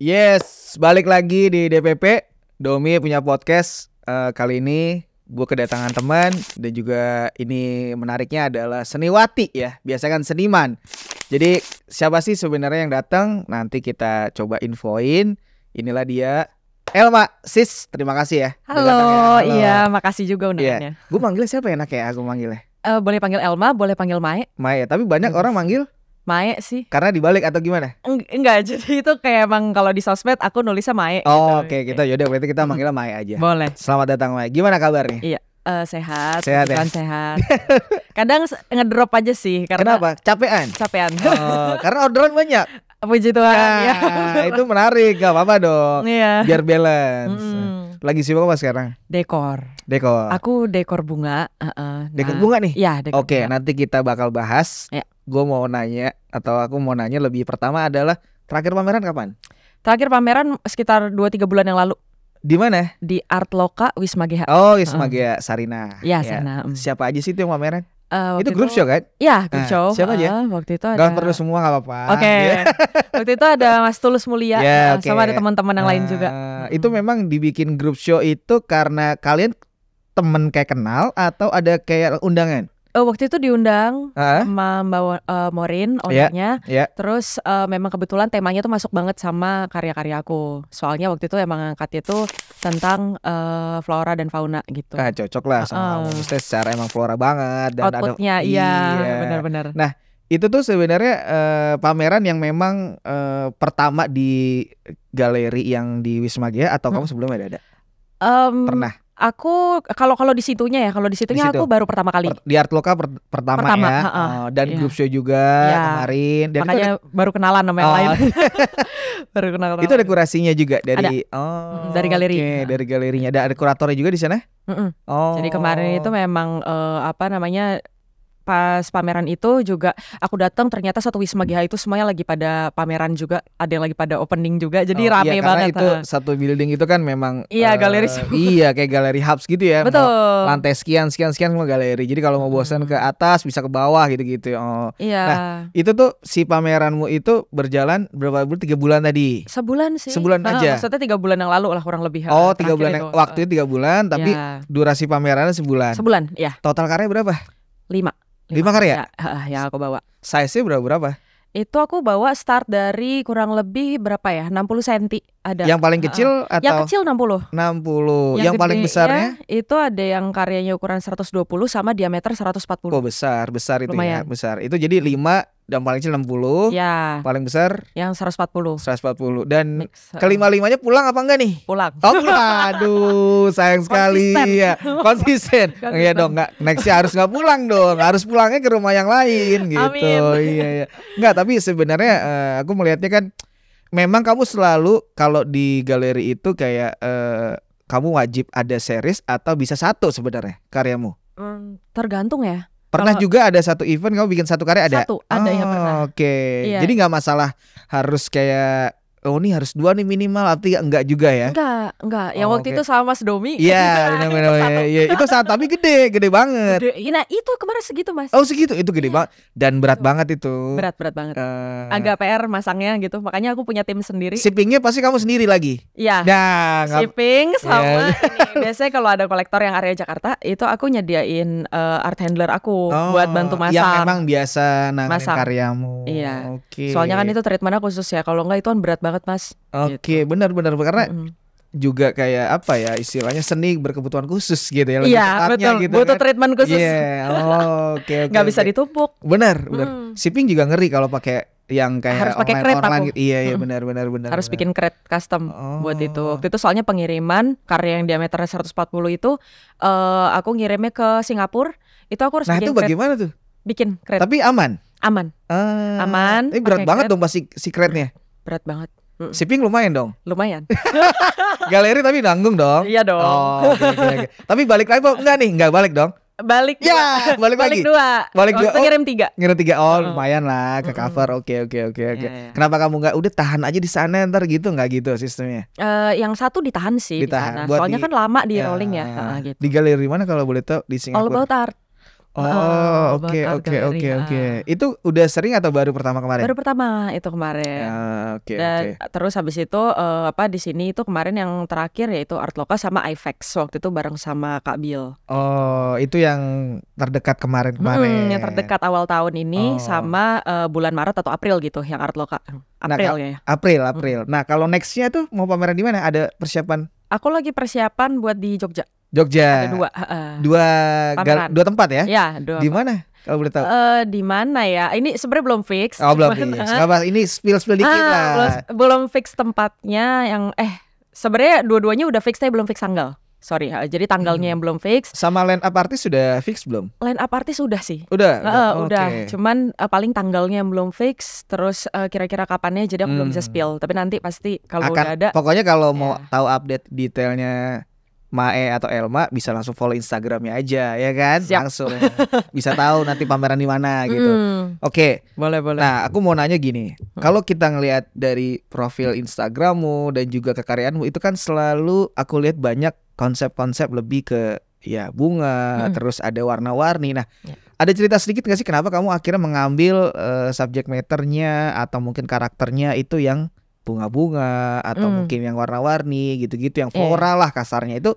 Yes, balik lagi di DPP. Domi punya podcast. Kali ini gue kedatangan teman dan juga ini menariknya adalah seniwati ya. Biasa kan seniman. Jadi siapa sih sebenarnya yang datang? Nanti kita coba infoin. Inilah dia. Elma, sis, terima kasih ya. Halo, iya, makasih juga undangannya. Gue manggil siapa enak ya? Aku manggilnya. Boleh panggil Elma, boleh panggil Mae. Mae, tapi banyak orang manggil Mae sih. karena dibalik atau gimana? Enggak, jadi itu kayak emang kalau di sosmed aku nulisnya Mae. Oh, gitu. oke, kita yaudah berarti kita manggilnya Mae aja. Boleh. Selamat datang Mae. Gimana kabarnya? Iya, sehat. Sehat ya? Sehat. Kadang ngedrop aja sih karena Kenapa? Capean? capean. Oh, karena orderan banyak. Puji Tuhan. Ya. Itu menarik, gak apa-apa dong. Iya. Biar balance. Lagi sibuk apa sekarang? Dekor. Dekor. Aku dekor bunga. Dekor bunga nih? Iya, dekor Oke, bunga. nanti kita bakal bahas. Ya. Gue mau nanya atau aku mau nanya lebih pertama adalah terakhir pameran kapan? Terakhir pameran sekitar 2-3 bulan yang lalu Di mana? di Art Loka Wisma GH. Oh, Wisma Gea Sarina. Iya, Ya. Sarina. Siapa aja sih itu yang pameran? Waktu Itu grup show kan? Iya, grup Nah, show. siapa aja? Waktu itu ada. Gak perlu semua gak apa-apa. Oke. Waktu itu ada Mas Tulus Mulia Ya, oke. sama ada teman-teman yang lain juga. Itu memang dibikin grup show itu karena kalian temen kayak kenal atau ada kayak undangan? Waktu itu diundang Ah, sama Mbak Morin Ya, ownernya. ya. Terus memang kebetulan temanya tuh masuk banget sama karya-karya aku. Soalnya waktu itu emang angkatnya tuh tentang flora dan fauna gitu. Cocok lah sama kamu. Maksudnya secara emang flora banget dan Outputnya iya, benar-benar. Nah, itu tuh sebenarnya pameran yang memang pertama di galeri yang di Wisma Gea atau kamu sebelumnya ada? Pernah? Aku kalau di situnya ya, kalau di situnya situ? aku baru pertama kali. Di Art Loka pertama ya. Dan Iya. grup show juga Iya. kemarin. Dan Makanya baru kenalan sama yang Oh. lain. Baru kenalan. itu ada kurasinya juga dari dari galeri. Oke, dari galerinya. Ada kuratornya juga di sana? Oh. Jadi kemarin itu memang pas pameran itu juga aku datang ternyata satu Wisma GH itu semuanya lagi pada pameran juga, ada yang lagi pada opening juga, jadi rame iya, banget. Karena itu satu building itu kan memang Iya, galeri semua. Iya, kayak galeri hubs gitu ya. Betul. Mau lantai sekian semua galeri. Jadi kalau mau bosan ke atas bisa ke bawah gitu-gitu. Oh. Iya. Nah, itu tuh si pameranmu itu berjalan berapa bulan? 3 bulan tadi. Sebulan sih. Sebulan aja? Maksudnya 3 bulan yang lalu lah kurang lebih. Oh, 3 terakhir bulan itu. waktu itu 3 bulan tapi Iya. durasi pamerannya sebulan. Sebulan, ya. Total karya berapa? 5 karya? Ya, aku bawa. Size-nya berapa? Itu aku bawa start dari kurang lebih berapa ya? 60 cm ada. Yang paling kecil atau Yang kecil 60. 60. Yang paling gedenya besarnya? itu ada yang karyanya ukuran 120 sama diameter 140. Oh, besar itu ya, Lumayan. besar. Itu jadi 5 dan paling kecil 60. Ya, Paling besar yang 140. 140. Dan Mix. kelima-limanya pulang apa enggak nih? Pulang. Oh, aduh, sayang sekali Konsisten. ya. Konsisten. Iya dong, enggak nextnya harus enggak pulang dong. Harus pulangnya ke rumah yang lain gitu. Amin. Iya. Enggak, tapi sebenarnya aku melihatnya kan memang kamu selalu kalau di galeri itu kayak kamu wajib ada series atau bisa satu sebenarnya karyamu. Tergantung ya. Pernah Kalau- juga ada satu event kamu bikin satu karya ada? Satu, ada ya pernah. Oke. Iya. Jadi nggak masalah harus kayak oh ini harus 2 nih minimal, arti enggak juga ya? Enggak. Yang Oh, waktu oke. itu sama Mas Domi. Iya, benar-benar. Iya, itu saat tapi gede banget. Nah, itu kemarin segitu, Mas. Oh, segitu. Itu gede banget dan berat banget itu. Berat banget. Eh, Agak PR masangnya gitu. Makanya aku punya tim sendiri. shippingnya pasti kamu sendiri lagi. Iya. Nah, Shipping sama Iya. ini. Biasanya kalau ada kolektor yang area Jakarta, itu aku nyediain art handler aku buat bantu masak. Yang memang biasa nanganin Masak. karyamu. Iya. Oke. Soalnya kan itu treatmentnya khusus ya. Kalau enggak itu kan berat banget, Mas. Oke, benar-benar karena juga kayak apa ya istilahnya seni berkebutuhan khusus gitu ya. lebih Iya, tepatnya betul. gitu Butuh kan. treatment khusus. Iya. Oh, oke. Nggak bisa ditumpuk. Benar. Shipping juga ngeri kalau pakai yang kayak Harus pakai online crate online aku. gitu. Iya, benar. Harus bikin crate custom Oh. buat itu. Waktu itu soalnya pengiriman karya yang diameternya 140 itu aku ngirimnya ke Singapura. Itu aku harus Nah, itu bikin crate. bagaimana tuh? Bikin crate. Tapi aman. Aman. Aman, Ini berat pakai banget crate. dong pasti si crate-nya. Berat banget. Shipping lumayan dong. Lumayan. Galeri tapi nanggung dong. Iya dong. Oh, oke. Tapi balik lagi Pak? Enggak nih, enggak balik dong. Balik Ya, dua. balik lagi. dua. Balik dua. Waktu Oh. ngirim 3. Ngirim 3 lumayan lah ke cover. Oke. Iya. Kenapa kamu nggak udah tahan aja di sana ntar gitu nggak gitu sistemnya? Yang satu ditahan sih Ditahan. di sana. Buat Soalnya di- kan lama di Ya. rolling ya. Gitu. Di galeri mana kalau boleh tahu di All Singapura? About Art. Oh, oke art oke gallery, oke oke. Itu udah sering atau baru pertama kemarin? Baru pertama itu kemarin. Oke Dan oke. terus habis itu di sini itu kemarin yang terakhir yaitu Art Loka sama IFEX waktu itu bareng sama Kak Bill. Oh, itu yang terdekat kemarin-kemarin. Yang terdekat awal tahun ini Oh. sama bulan Maret atau April gitu yang Art Loka. April ya. April. Nah, kalau nextnya tuh mau pameran di mana? Ada persiapan? Aku lagi persiapan buat di Jogja. Jogja. Ada 2. Pameran. Dua tempat ya? Ya, 2. Di mana? Kalau boleh tahu. Di mana ya? Ini sebenarnya belum fix. Oh, belum cuman, fix. Nggak apa, ini spill dikit lah. belum fix tempatnya yang sebenarnya dua-duanya udah fix tapi belum fix tanggal. Sorry, jadi tanggalnya yang belum fix. Sama line up artis sudah fix belum? Line up artis udah sih. Udah. Udah. Cuman paling tanggalnya yang belum fix. Terus kira-kira kapannya jadi aku belum bisa spill. Tapi nanti pasti kalau udah ada. Pokoknya kalau mau tahu update detailnya Mae atau Elma bisa langsung follow Instagramnya aja ya kan? Siap. Langsung bisa tahu nanti pameran di mana gitu. Oke. Boleh. Nah, aku mau nanya gini. Kalau kita ngelihat dari profil Instagrammu dan juga kekaryaanmu itu kan selalu aku lihat banyak konsep-konsep lebih ke ya bunga, terus ada warna-warni. Nah, ada cerita sedikit gak sih kenapa kamu akhirnya mengambil subject matternya atau mungkin karakternya itu yang bunga-bunga atau mungkin yang warna-warni gitu-gitu, yang floral lah kasarnya, itu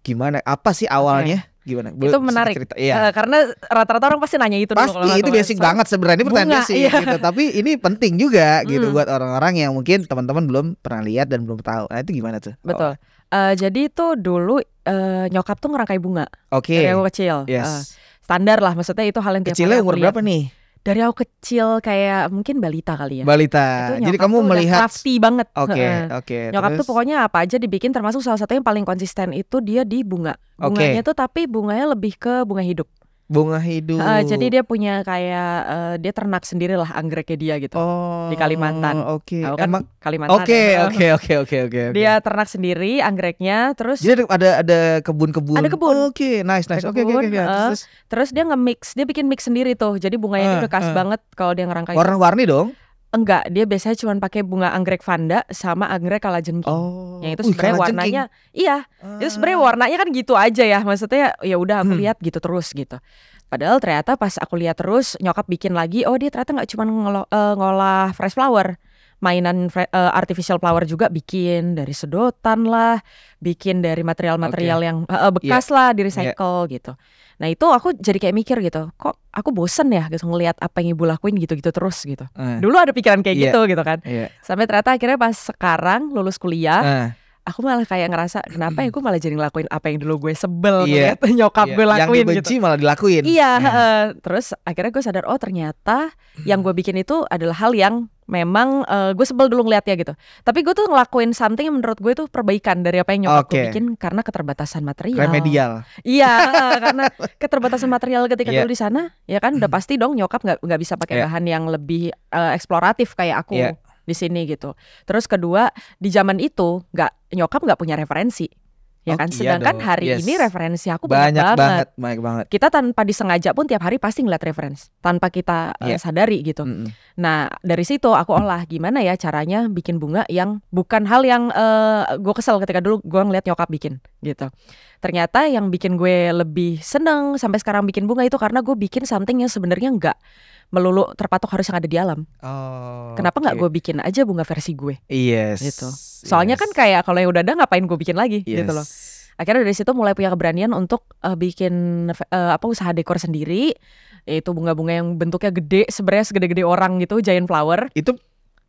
gimana? Apa sih awalnya? Gimana? Itu menarik. Cerita, iya. Karena rata-rata orang pasti nanya itu dulu. Pasti itu basic banget sebenarnya, ini pertanyaan basic gitu. Tapi ini penting juga gitu buat orang-orang yang mungkin teman-teman belum pernah lihat dan belum tahu. Nah, itu gimana tuh? Betul. Jadi itu dulu nyokap tuh ngerangkai bunga. Oke. Dari aku kecil. Standar lah, maksudnya itu hal yang tiap kecilnya hari aku umur lihat. Berapa nih? Dari aku kecil kayak mungkin balita kali ya. Balita. Jadi kamu melihat crafty banget. Oke. Nyokap tuh pokoknya apa aja dibikin, termasuk salah satu yang paling konsisten itu dia di bunga. Bunganya tuh tapi bunganya lebih ke bunga hidup. Bunga hidup. Jadi dia punya kayak dia ternak sendiri lah anggreknya dia gitu. Di Kalimantan. Oke. Kan Kalimantan. Oke. Dia ternak sendiri anggreknya, terus jadi ada kebun-kebun. Ada kebun. Oke, nice. Oke. Terus dia dia bikin mix sendiri tuh. Jadi bunganya udah khas banget kalau dia ngerangkai. Warna-warni dong? Enggak, dia biasanya cuma pakai bunga anggrek vanda sama anggrek kalajengking. Yang itu sebenarnya warnanya itu sebenarnya warnanya kan gitu aja ya. Maksudnya ya udah aku lihat gitu terus gitu. Padahal ternyata pas aku lihat terus nyokap bikin lagi, dia ternyata nggak cuma ngolah fresh flower, mainan artificial flower juga bikin dari sedotan lah, bikin dari material-material yang bekas lah, di recycle gitu. Nah itu aku jadi kayak mikir gitu, kok aku bosen ya gitu ngelihat apa yang ibu lakuin gitu-gitu terus gitu. Dulu ada pikiran kayak gitu kan. Sampai ternyata akhirnya pas sekarang lulus kuliah, aku malah kayak ngerasa kenapa ya gue malah jadi ngelakuin apa yang dulu gue sebel ngeliat nyokap gue lakuin yang dibenci gitu. Malah dilakuin. Terus akhirnya gue sadar ternyata yang gue bikin itu adalah hal yang memang gue sebel dulu ngeliatnya gitu. Tapi gue tuh ngelakuin something yang menurut gue itu perbaikan dari apa yang nyokap gue bikin karena keterbatasan material. Remedial. Karena keterbatasan material ketika dulu di sana, ya kan udah pasti dong nyokap nggak bisa pakai bahan yang lebih eksploratif kayak aku di sini gitu. Terus kedua, di zaman itu nyokap nggak punya referensi. Ya kan, sedangkan hari ini referensi aku banyak banget. Kita tanpa disengaja pun tiap hari pasti ngeliat referensi tanpa kita sadari gitu. Nah dari situ aku olah gimana ya caranya bikin bunga yang bukan hal yang gue kesel ketika dulu gue ngeliat nyokap bikin gitu. Ternyata yang bikin gue lebih seneng sampai sekarang bikin bunga itu karena gue bikin something yang sebenarnya nggak melulu terpatok harus yang ada di alam. Kenapa nggak gue bikin aja bunga versi gue? Gitu. Soalnya kan kayak kalau yang udah ada ngapain gue bikin lagi gitu loh. Akhirnya dari situ mulai punya keberanian untuk bikin usaha dekor sendiri, yaitu bunga-bunga yang bentuknya gede, sebenarnya segede-gede orang gitu, giant flower. Itu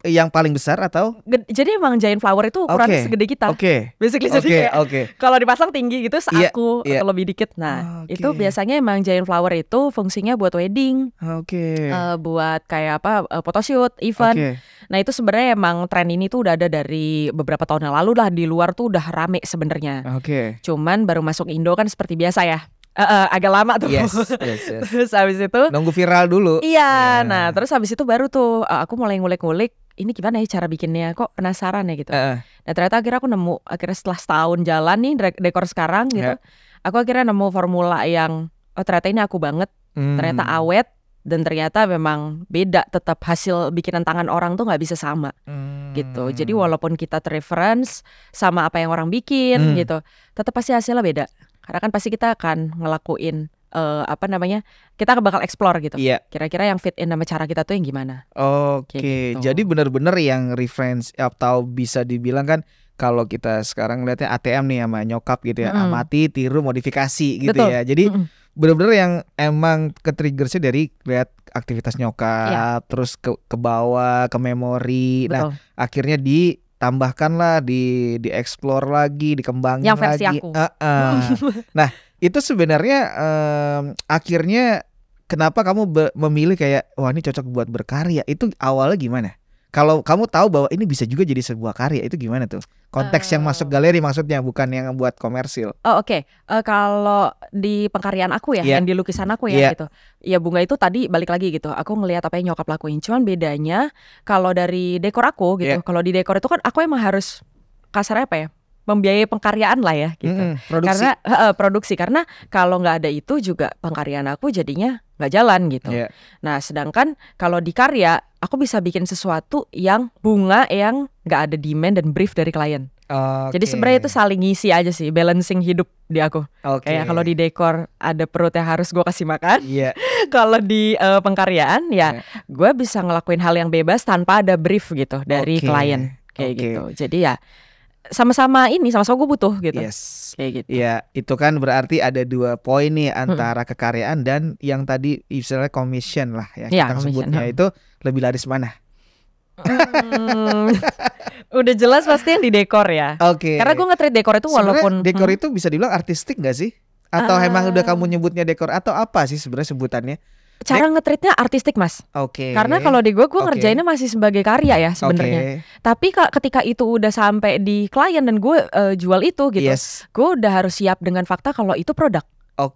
yang paling besar atau? Jadi emang giant flower itu ukurannya segede kita. Basically jadi kayak kalau dipasang tinggi gitu seaku atau lebih dikit. Nah itu biasanya emang giant flower itu fungsinya buat wedding, buat kayak photoshoot, event. Nah itu sebenarnya emang tren ini tuh udah ada dari beberapa tahun yang lalu lah, di luar tuh udah rame sebenarnya. Cuman baru masuk Indo kan seperti biasa ya. Agak lama tuh. Terus habis itu nunggu viral dulu. Nah terus habis itu baru tuh aku mulai ngulik-ngulik ini gimana ya cara bikinnya, kok penasaran ya gitu. Nah ternyata akhirnya aku nemu, setelah setahun jalan nih dekor sekarang gitu, aku akhirnya nemu formula yang ternyata ini aku banget, ternyata awet, dan ternyata memang beda, tetap hasil bikinan tangan orang tuh nggak bisa sama gitu. Jadi walaupun kita terreference sama apa yang orang bikin gitu, tetap pasti hasilnya beda. Karena kan pasti kita akan ngelakuin kita bakal explore gitu. Iya. Kira-kira yang fit in sama cara kita tuh yang gimana. Oke, Gitu. jadi benar-benar yang reference atau bisa dibilang kan kalau kita sekarang lihatnya ATM nih sama nyokap gitu ya, amati, tiru, modifikasi gitu. Betul. Ya. Jadi benar-benar yang emang ke-triggersnya dari lihat aktivitas nyokap, terus ke bawah, ke memori. Betul. Nah, akhirnya ditambahkan lah, di-explore lagi, dikembangin yang versi lagi. aku. Nah, itu sebenarnya akhirnya kenapa kamu memilih kayak wah ini cocok buat berkarya? Itu awalnya gimana? Kalau kamu tahu bahwa ini bisa juga jadi sebuah karya, itu gimana tuh? Konteks yang masuk galeri maksudnya, bukan yang buat komersil. Oke. Kalau di pengkaryaan aku ya, yang di lukisan aku ya gitu. Ya bunga itu tadi balik lagi gitu. Aku ngelihat apa yang nyokap lakuin. Cuman bedanya kalau dari dekor aku gitu. Kalau di dekor itu kan aku emang harus kasarnya apa ya? Membiayai pengkaryaan lah ya gitu. Produksi. Karena produksi, karena kalau nggak ada itu juga pengkaryaan aku jadinya nggak jalan gitu. Nah, sedangkan kalau di karya aku bisa bikin sesuatu yang bunga yang nggak ada demand dan brief dari klien. Jadi sebenarnya itu saling ngisi aja sih, balancing hidup di aku. Kayak kalau di dekor ada perut yang harus gue kasih makan. Kalau di pengkaryaan ya gue bisa ngelakuin hal yang bebas tanpa ada brief gitu dari klien kayak gitu. Jadi ya sama-sama gue butuh gitu. Kayak gitu. Ya, itu kan berarti ada 2 poin nih antara kekaryaan dan yang tadi istilahnya commission lah ya. Kita sebutnya itu lebih laris mana? Udah jelas pasti yang di dekor ya. Karena gue nge-treat dekor itu walaupun dekor itu bisa dibilang artistik gak sih? Atau emang udah kamu nyebutnya dekor atau apa sih sebenarnya sebutannya? Cara nge-treatnya artistik mas. Karena kalau di gue ngerjainnya masih sebagai karya ya sebenarnya. Tapi ketika itu udah sampai di klien dan gue jual itu gitu, gue udah harus siap dengan fakta kalau itu produk.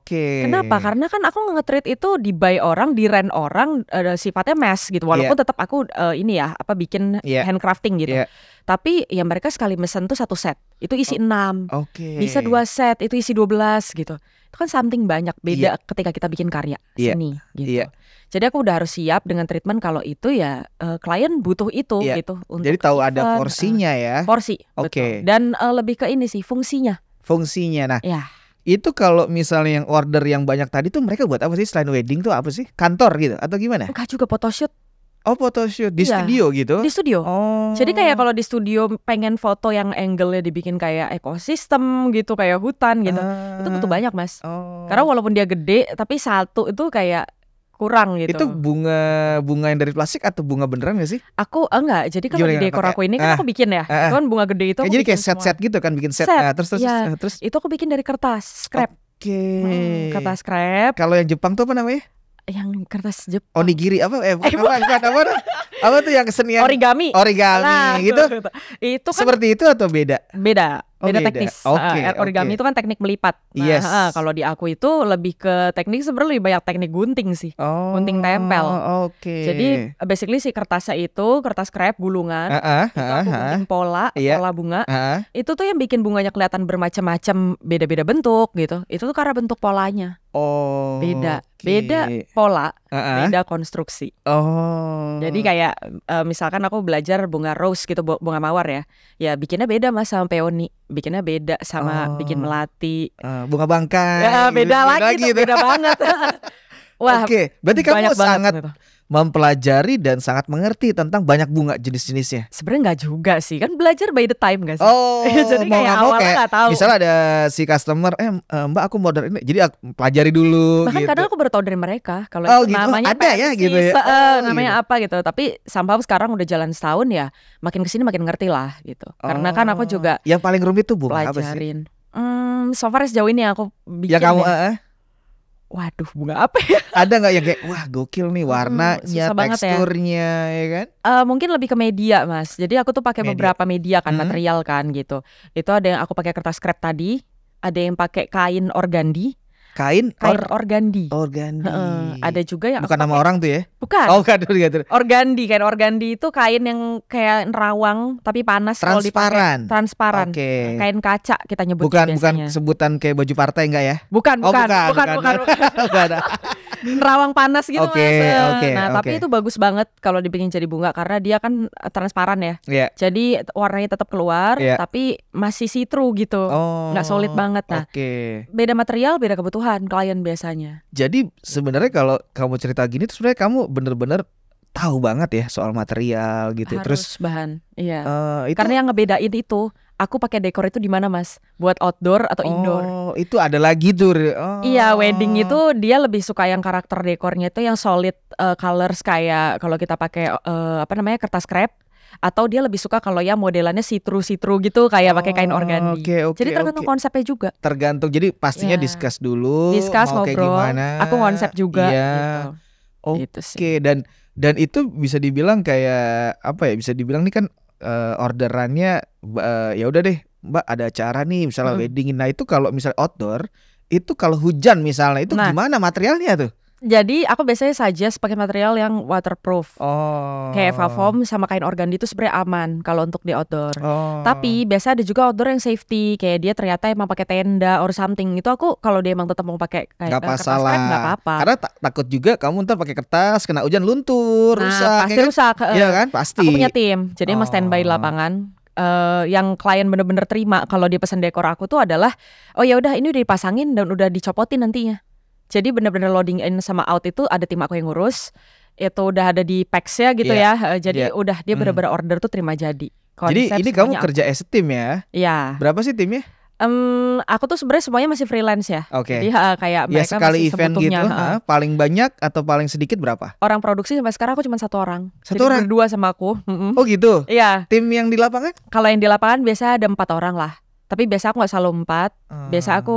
Kenapa? Karena kan aku nge-treat itu di-buy orang, di-rent orang, sifatnya mass gitu. Walaupun tetap aku bikin handcrafting gitu. Tapi ya mereka sekali mesen tuh 1 set, itu isi 6. Bisa 2 set, itu isi 12 gitu. Itu kan something banyak beda ketika kita bikin karya seni gitu. Jadi aku udah harus siap dengan treatment kalau itu ya klien butuh itu gitu. Untuk jadi tahu ada porsinya ya. Porsi, betul. Dan lebih ke ini sih fungsinya. Nah itu kalau misalnya yang order yang banyak tadi tuh mereka buat apa sih selain wedding tuh apa sih? Kantor gitu atau gimana? Enggak juga photoshoot. Photoshoot di studio gitu? Di studio. Jadi kayak kalau di studio pengen foto yang angle-nya dibikin kayak ekosistem gitu, kayak hutan gitu, itu butuh banyak mas. Karena walaupun dia gede, tapi satu itu kayak kurang gitu. Itu bunga yang dari plastik atau bunga beneran gak sih? Aku enggak. Jadi kalau di dekor aku ini kan aku bikin ya. Itu kan bunga gede itu. Jadi kayak set-set gitu kan, bikin set. Terus itu aku bikin dari kertas scrap. Kertas scrap. Kalau yang Jepang tuh apa namanya? Yang kertas Jepang. Onigiri apa? Bukan apa tuh yang kesenian origami nah, gitu. Itu kan seperti itu atau beda? Beda teknis. Origami itu kan teknik melipat. Nah, kalau di aku itu lebih ke teknik, sebenarnya lebih banyak teknik gunting sih. Gunting tempel. Jadi basically si kertasnya itu kertas scrap gulungan. Itu aku gunting pola bunga. Itu tuh yang bikin bunganya kelihatan bermacam-macam, beda-beda bentuk gitu. Itu tuh karena bentuk polanya. Beda pola, beda konstruksi. Jadi kayak misalkan aku belajar bunga rose gitu, bunga mawar ya. Ya bikinnya beda mas sama peony, bikinnya beda sama bikin melati. Bunga bangkai. Ya beda lagi tuh, beda banget. Wah, berarti kamu sangat mempelajari dan sangat mengerti tentang banyak bunga jenis-jenisnya. Sebenarnya nggak juga sih, kan belajar by the time gak sih? Jadi mau kayak awalnya nggak tahu. Misalnya ada si customer, mbak aku mau order ini, jadi aku pelajari dulu. Bahkan gitu. kadang aku baru tahu dari mereka kalau gitu? namanya ada ya gitu ya. Namanya apa gitu. Tapi somehow sekarang udah jalan setahun ya, makin kesini makin ngerti lah gitu. Karena kan aku juga yang paling rumit tuh bunga apa sih? So far sejauh ini aku bikin. Ya kamu waduh, bunga apa ya? Ada nggak yang kayak wah gokil nih warnanya, teksturnya ya kan? Mungkin lebih ke media mas. Jadi aku tuh pakai beberapa media kan, material kan gitu. Itu ada yang aku pakai kertas scrap tadi, ada yang pakai kain organdi. Kain organdi. Ada juga yang bukan nama orang tuh ya? Bukan. Gitu. Organdi, kain organdi itu kain yang kayak nerawang tapi panas. Transparan. Transparan. Kain kaca kita nyebutnya biasanya. Bukan sebutan kayak baju partai enggak ya? Bukan. nerawang panas gitu Oke, Mas. oke, Nah, tapi oke. itu bagus banget kalau dibikin jadi bunga karena dia kan transparan ya. Iya. Jadi warnanya tetap keluar Iya. tapi masih see through gitu. Oh, Nggak solid banget. Nah, oke. beda material, beda kebutuhan klien biasanya. Jadi sebenarnya kalau kamu cerita gini tuh sebenarnya kamu bener-bener tahu banget ya soal material gitu. Harus bahan. Iya. Itu Karena yang ngebedain itu, aku pakai dekor itu di mana Mas? Buat outdoor atau indoor? itu ada lagi tuh. Oh. Iya, wedding itu dia lebih suka yang karakter dekornya itu yang solid colors kayak kalau kita pakai kertas crepe, atau dia lebih suka kalau ya modelannya see-through gitu kayak pakai kain organdi. Oke, Jadi tergantung konsepnya juga. Tergantung. Jadi pastinya Ya. discuss dulu Discuss, mau kayak ngobrol. gimana. Aku konsep juga Iya. gitu. Oke, Gitu sih. dan itu bisa dibilang kayak apa ya? Bisa dibilang nih kan orderannya ya udah deh, Mbak ada acara nih misalnya wedding. Nah, itu kalau misalnya outdoor, itu kalau hujan misalnya itu Nah. gimana materialnya tuh? Jadi aku biasanya suggest pakai material yang waterproof. Oh. Kayak Evavoom sama kain organdi itu sebenarnya aman kalau untuk di outdoor. Oh. Tapi biasa ada juga outdoor yang safety, kayak dia ternyata emang pakai tenda or something. Itu aku kalau dia emang tetap mau pakai kayak nggak kertas masalah. crepe nggak apa-apa. Karena takut juga kamu ntar pakai kertas kena hujan luntur, Nah, rusak. pasti ya kan? rusak. Iya kan? Pasti. Aku punya tim, jadi emang standby di Oh. lapangan. Yang klien bener-bener terima kalau dia pesan dekor aku tuh adalah, oh ya udah ini udah dipasangin dan udah dicopotin nantinya. Jadi bener-bener loading in sama out itu ada tim aku yang ngurus. Itu udah ada di packs-nya gitu Iya. ya. Jadi Iya. udah dia bener-bener order tuh terima jadi. Jadi Konsep ini kamu semuanya kerja as a team ya? Iya. Berapa sih timnya? Aku tuh sebenarnya semuanya masih freelance ya. Oke. Jadi kayak Ya mereka sekali masih event sebutuhnya, gitu, paling banyak atau paling sedikit berapa? Orang produksi sampai sekarang aku cuma 1 orang. Satu Jadi orang? berdua sama aku. Oh gitu. Iya. Tim yang di lapangan? Kalau yang di lapangan biasa ada 4 orang lah. Tapi biasa aku nggak selalu 4. Biasa aku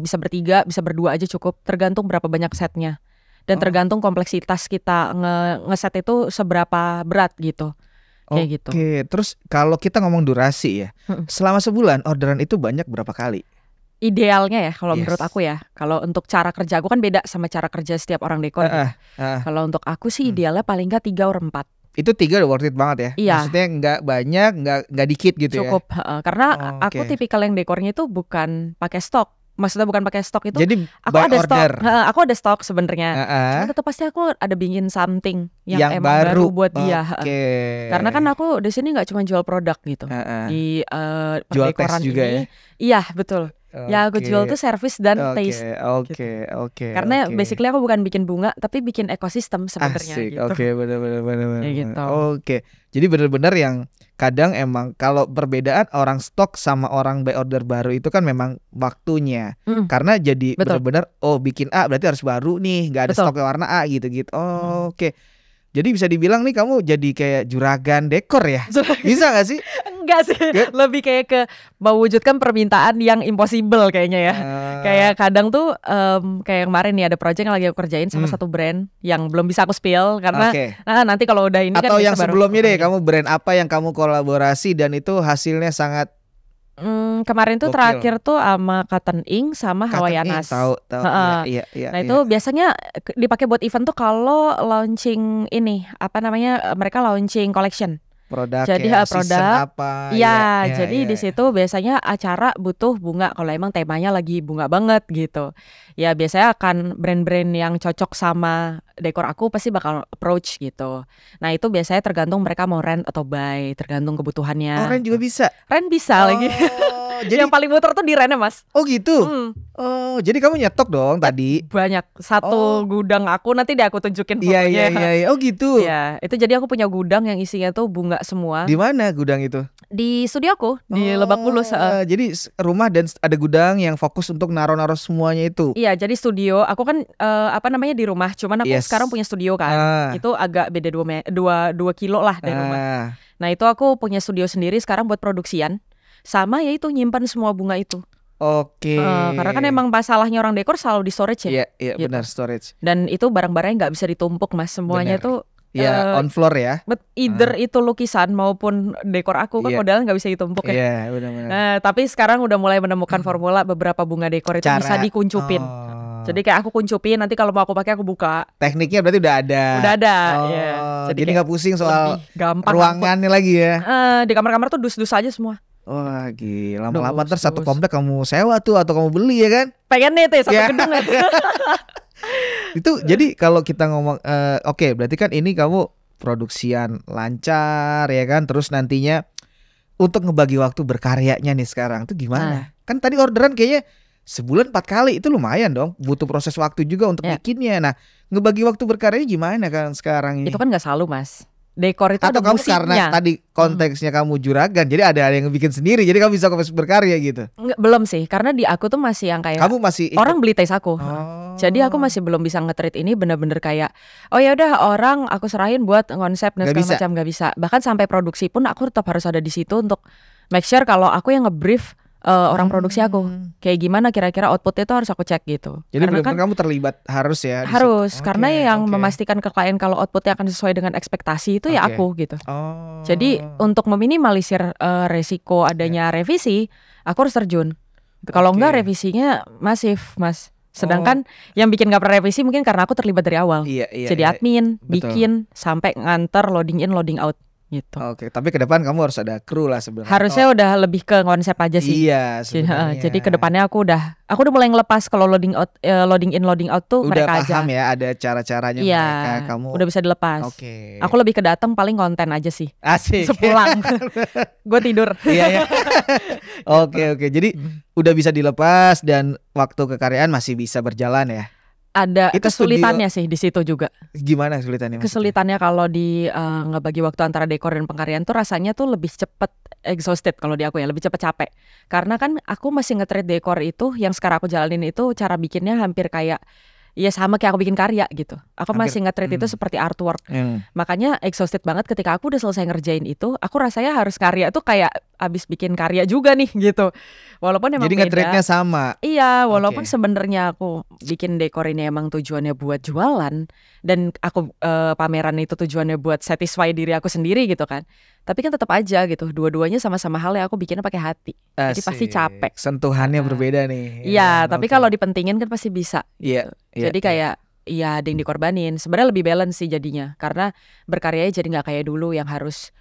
bisa bertiga, bisa berdua aja cukup. Tergantung berapa banyak setnya. Dan tergantung kompleksitas kita ngeset itu seberapa berat gitu. Kayak gitu. Oke, terus kalau kita ngomong durasi ya, selama sebulan orderan itu banyak berapa kali? Idealnya ya kalau Yes. menurut aku ya. Kalau untuk cara kerja aku kan beda sama cara kerja setiap orang dekor gitu. Kalau untuk aku sih idealnya paling nggak 3 or 4. Itu 3 udah worth it banget ya? Iya. Maksudnya nggak banyak, nggak dikit gitu Cukup. Karena Oh, aku oke. tipikal yang dekornya itu bukan pakai stok. Maksudnya bukan pakai stok itu. ya? Jadi Aku by ada order. stok. Aku ada stok sebenarnya. Cuma tetap pasti aku ada bikin something yang emang baru buat dia. Oke. Karena kan aku di sini nggak cuma jual produk gitu. Di Jual perdekoran tes juga ini. Iya betul. Ya aku jual tuh service dan taste. Oke. Karena basically aku bukan bikin bunga tapi bikin ekosistem sebenarnya Asik. gitu. Oke, benar. Ya gitu. Oke. Jadi benar-benar yang kadang emang kalau perbedaan orang stok sama orang by order baru itu kan memang waktunya. Karena jadi Betul. benar-benar bikin A berarti harus baru nih, nggak ada Betul. stoknya warna A gitu-gitu. Oke. Jadi bisa dibilang nih kamu jadi kayak juragan dekor ya? Bisa gak sih? Enggak sih, lebih kayak ke mewujudkan permintaan yang impossible kayaknya ya. Kayak kadang tuh kayak kemarin nih ada project yang lagi aku kerjain sama satu brand yang belum bisa aku spill karena Oke. nanti kalau udah ini Atau kan yang bisa baru sebelumnya deh, ini. kamu brand apa yang kamu kolaborasi dan itu hasilnya sangat Kemarin tuh Gokil. terakhir tuh sama Cotton Ink sama Cotton Hawaiianas. Ink, tahu. Iya. Nah itu biasanya dipakai buat event tuh kalau launching ini mereka launching collection. produk Jadi, ya, produk. season apa Iya, jadi di situ biasanya acara butuh bunga kalau emang temanya lagi bunga banget gitu. Ya biasanya akan brand-brand yang cocok sama dekor aku pasti bakal approach gitu. Nah itu biasanya tergantung mereka mau rent atau buy, tergantung kebutuhannya. Rent juga bisa. Rent bisa lagi. Jadi Yang paling muter tuh di rentnya Mas. gitu. Jadi kamu nyetok dong tadi. Banyak satu gudang aku nanti deh aku tunjukin fotonya. Iya. Oh gitu. Iya, itu jadi aku punya gudang yang isinya tuh bunga semua. Di mana gudang itu? Di studio aku di Lebak Bulus. Jadi rumah dan ada gudang yang fokus untuk naruh-naruh semuanya itu. Iya, jadi studio. Aku kan di rumah. Cuman aku Yes. sekarang punya studio kan. Itu agak beda 2 kilo lah dari rumah. Nah itu aku punya studio sendiri sekarang buat produksian. Sama ya itu nyimpan semua bunga itu. Oke. Karena kan emang masalahnya orang dekor selalu di storage ya. Iya gitu. benar, storage. Dan itu barang-barangnya nggak bisa ditumpuk Mas. Semuanya Benar. tuh Ya on floor ya. either itu lukisan maupun dekor aku kan Iya. modalnya nggak bisa ditumpuk ya. Iya benar-benar. Tapi sekarang udah mulai menemukan formula beberapa bunga dekor itu bisa dikuncupin. Jadi kayak aku kuncupin, nanti kalau mau aku pakai aku buka. Tekniknya berarti udah ada. Udah ada. Oh, Ya. jadi nggak pusing soal lebih gampang ruangannya lagi ya. di kamar-kamar tuh dus-dus aja semua. Wah gila, lama-lama ntar Dus. satu komplek kamu sewa tuh atau kamu beli ya kan? Pengen nih tuh satu Ya. gedung. Itu jadi kalau kita ngomong oke, berarti kan ini kamu produksian lancar ya kan, terus nantinya untuk ngebagi waktu berkaryanya nih sekarang tuh gimana? Kan tadi orderan kayaknya sebulan 4 kali, itu lumayan dong, butuh proses waktu juga untuk bikinnya. Nah, ngebagi waktu berkaryanya gimana kan sekarang ini? Itu kan nggak selalu, Mas. Dekor itu atau ada kamu musiknya. Karena tadi konteksnya kamu juragan, jadi ada yang bikin sendiri, jadi kamu bisa berkarya gitu. Enggak, belum sih, karena di aku tuh masih yang kayak kamu masih orang beli taste aku. Jadi aku masih belum bisa nge-treat ini bener-bener kayak oh ya udah orang aku serahin buat konsep dan segala macam, nggak bisa. Bahkan sampai produksi pun aku tetap harus ada di situ untuk make sure kalau aku yang nge-brief orang produksi aku kayak gimana kira-kira outputnya itu harus aku cek gitu. Jadi karena benar-benar kamu terlibat harus ya. Harus karena yang memastikan ke klien kalau outputnya akan sesuai dengan ekspektasi itu ya aku gitu. Jadi untuk meminimalisir resiko adanya revisi, aku harus terjun. Kalau enggak revisinya masif, Mas. Sedangkan yang bikin gak pernah revisi mungkin karena aku terlibat dari awal. Jadi admin, bikin sampai nganter loading in, loading out gitu. Tapi ke depan kamu harus ada kru lah sebenarnya. Harusnya udah lebih ke konsep aja sih. Iya sebenarnya. Jadi ke depannya aku udah mulai ngelepas kalau loading out, loading in, loading out tuh udah mereka aja. Udah paham ya ada cara-caranya mereka, kamu. Udah bisa dilepas. Aku lebih ke datang paling konten aja sih. Asik. Sepulang. Gue tidur. Iya. Oke. Jadi udah bisa dilepas dan waktu kekaryaan masih bisa berjalan ya. Ada itu kesulitannya sih di situ juga. Gimana kesulitannya? Kesulitannya kalau di ngebagi waktu antara dekor dan pengkaryaan tuh rasanya tuh lebih cepet exhausted kalau di aku ya, lebih cepet capek. Karena kan aku masih nge-treat dekor itu yang sekarang aku jalanin itu cara bikinnya hampir kayak ya sama kayak aku bikin karya gitu. Aku masih nge-treat itu seperti artwork. Makanya exhausted banget ketika aku udah selesai ngerjain itu, aku rasanya harus karya tuh kayak abis bikin karya juga nih gitu. Walaupun emang jadi nge-treatnya sama. Iya, walaupun sebenarnya aku bikin dekor ini emang tujuannya buat jualan dan aku pameran itu tujuannya buat satisfy diri aku sendiri gitu kan. Tapi kan tetap aja gitu, dua-duanya sama-sama hal yang aku bikinnya pakai hati. Jadi pasti capek. Sentuhannya berbeda nih. Iya, tapi kalau dipentingin kan pasti bisa. Iya. Jadi kayak ada yang dikorbanin. Sebenarnya lebih balance sih jadinya. Karena berkaryanya jadi nggak kayak dulu yang harus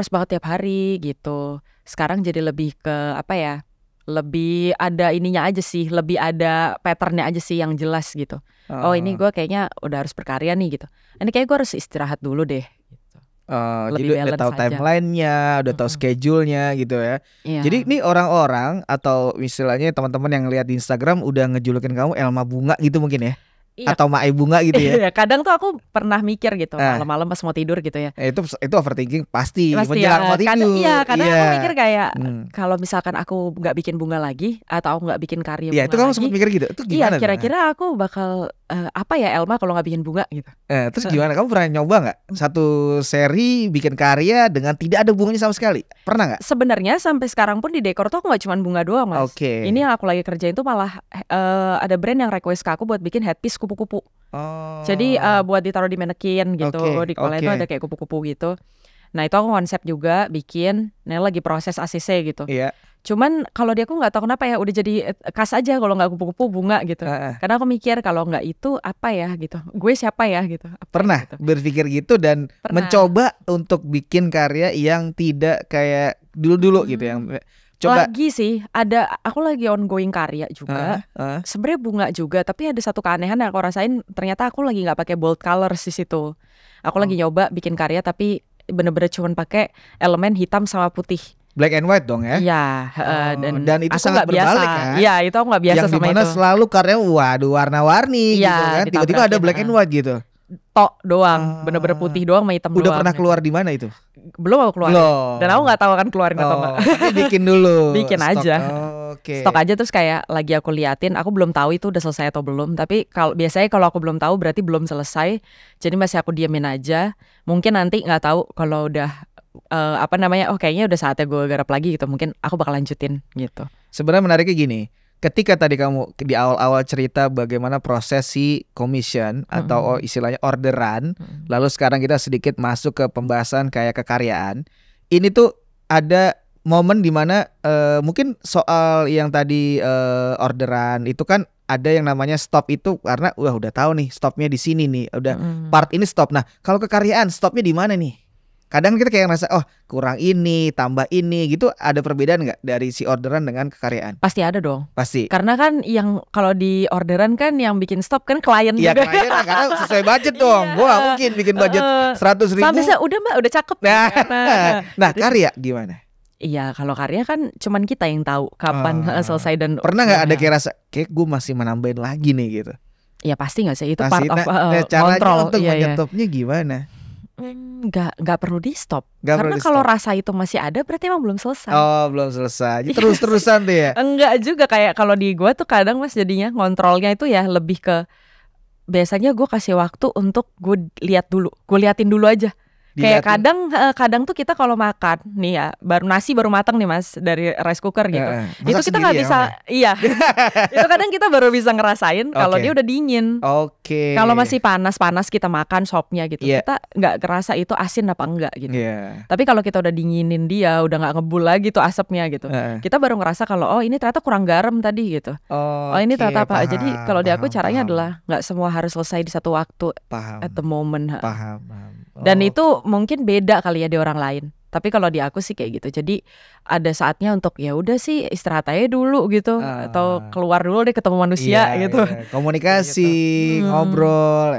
banget tiap hari gitu. Sekarang jadi lebih ke lebih ada ininya aja sih, lebih ada patternnya aja sih yang jelas gitu. Ini gue kayaknya udah harus berkarya nih gitu. Ini kayak gue harus istirahat dulu deh. Jadi udah tahu timelinenya, udah tahu schedule-nya gitu ya. Jadi ini orang-orang atau istilahnya teman-teman yang lihat di Instagram udah ngejulukin kamu Elma Bunga gitu mungkin ya? Atau Mae Bunga gitu ya. Kadang tuh aku pernah mikir gitu malam-malam pas mau tidur gitu ya. Itu overthinking pasti menjelang mau tidur. Kadang aku mikir kayak kalau misalkan aku nggak bikin bunga lagi atau aku nggak bikin karya bunga itu kamu sempat mikir gitu. Itu gimana? Iya, kira-kira aku bakal apa ya Elma kalau nggak bikin bunga gitu. Terus gimana? Kamu pernah nyoba nggak satu seri bikin karya dengan tidak ada bunganya sama sekali? Pernah nggak? Sebenarnya sampai sekarang pun di dekor tuh aku nggak cuma bunga doang, Mas. Ini yang aku lagi kerjain tuh malah ada brand yang request ke aku buat bikin headpiece kupu-kupu. Jadi buat ditaruh di manekin gitu, di kepala itu ada kayak kupu-kupu gitu. Nah itu aku konsep juga bikin, lagi proses ACC gitu. Cuman kalau dia aku nggak tahu kenapa ya udah jadi khas aja kalau nggak kupu-kupu bunga gitu. Karena aku mikir kalau nggak itu apa ya gitu, gue siapa ya gitu. Pernah gitu berpikir gitu dan mencoba untuk bikin karya yang tidak kayak dulu-dulu gitu yang coba. Lagi sih aku lagi ongoing karya juga. Sebenarnya bunga juga, tapi ada satu keanehan yang aku rasain, ternyata aku lagi nggak pakai bold colors di situ. Aku lagi nyoba bikin karya tapi bener-bener cuma pakai elemen hitam sama putih. Black and white dong ya? Iya. Dan itu sangat berbalik kan? Iya, itu aku nggak biasa yang sama itu. Yang dimana selalu karyanya warna-warni gitu kan? Tiba-tiba ada black and white gitu. Tok doang, bener-bener putih doang sama hitam doang. Udah pernah keluar di mana itu? Belum aku keluarin. Dan aku nggak tahu akan keluarin atau enggak. Tapi bikin dulu. Bikin aja. Stok aja terus kayak lagi aku liatin, aku belum tahu itu udah selesai atau belum. Tapi biasanya kalau aku belum tahu berarti belum selesai. Jadi masih aku diamin aja. Mungkin nanti nggak tahu kalau udah kayaknya udah saatnya gue garap lagi gitu. Mungkin aku bakal lanjutin gitu. Sebenarnya menariknya gini. Ketika tadi kamu di awal-awal cerita bagaimana proses si commission atau istilahnya orderan, lalu sekarang kita sedikit masuk ke pembahasan kayak kekaryaan. Ini tuh ada momen dimana mungkin soal yang tadi orderan itu kan ada yang namanya stop itu karena udah tahu nih stopnya di sini nih, udah part ini stop. Nah kalau kekaryaan stopnya di mana nih? kadang kita kayak ngerasa oh kurang ini, tambah ini gitu. Ada perbedaan nggak dari si orderan dengan kekaryaan? Pasti ada dong. Pasti. Karena kan yang kalau di orderan kan yang bikin stop kan klien Iya juga. klien lah, karena sesuai budget dong. Gue gak mungkin bikin budget 100.000. Sampai udah Mbak, udah cakep. Nah karya gimana? Iya, kalau karya kan cuman kita yang tahu kapan selesai dan pernah nggak ada kayak rasa kayak gue masih menambahin lagi nih gitu? Ya pasti nggak sih, itu pasti. part of caranya kontrol. untuk menyetopnya gimana? Nggak perlu di stop. Karena kalau rasa itu masih ada berarti emang belum selesai. Oh belum selesai. Terus-terusan tuh ya? Enggak juga, kayak kalau di gue tuh kadang Mas jadinya ngontrolnya itu ya lebih ke, biasanya gue kasih waktu untuk gue liatin dulu aja. Kayak kadang tuh kita kalau makan nih ya, nasi baru matang nih Mas dari rice cooker gitu. Itu kita nggak bisa, iya. Itu kadang kita baru bisa ngerasain kalau dia udah dingin. Kalau masih panas kita makan sopnya gitu, kita nggak kerasa itu asin apa enggak gitu. Tapi kalau kita udah dinginin dia, udah nggak ngebul lagi tuh asapnya gitu, kita baru ngerasa kalau ini ternyata kurang garam tadi gitu. Ini ternyata apa? Jadi kalau di aku caranya adalah nggak semua harus selesai di satu waktu. At the moment. Paham. Dan itu mungkin beda kali ya di orang lain. Tapi kalau di aku sih kayak gitu. Jadi ada saatnya untuk ya udah sih istirahat aja dulu gitu, atau keluar dulu deh ketemu manusia gitu. Komunikasi, ngobrol.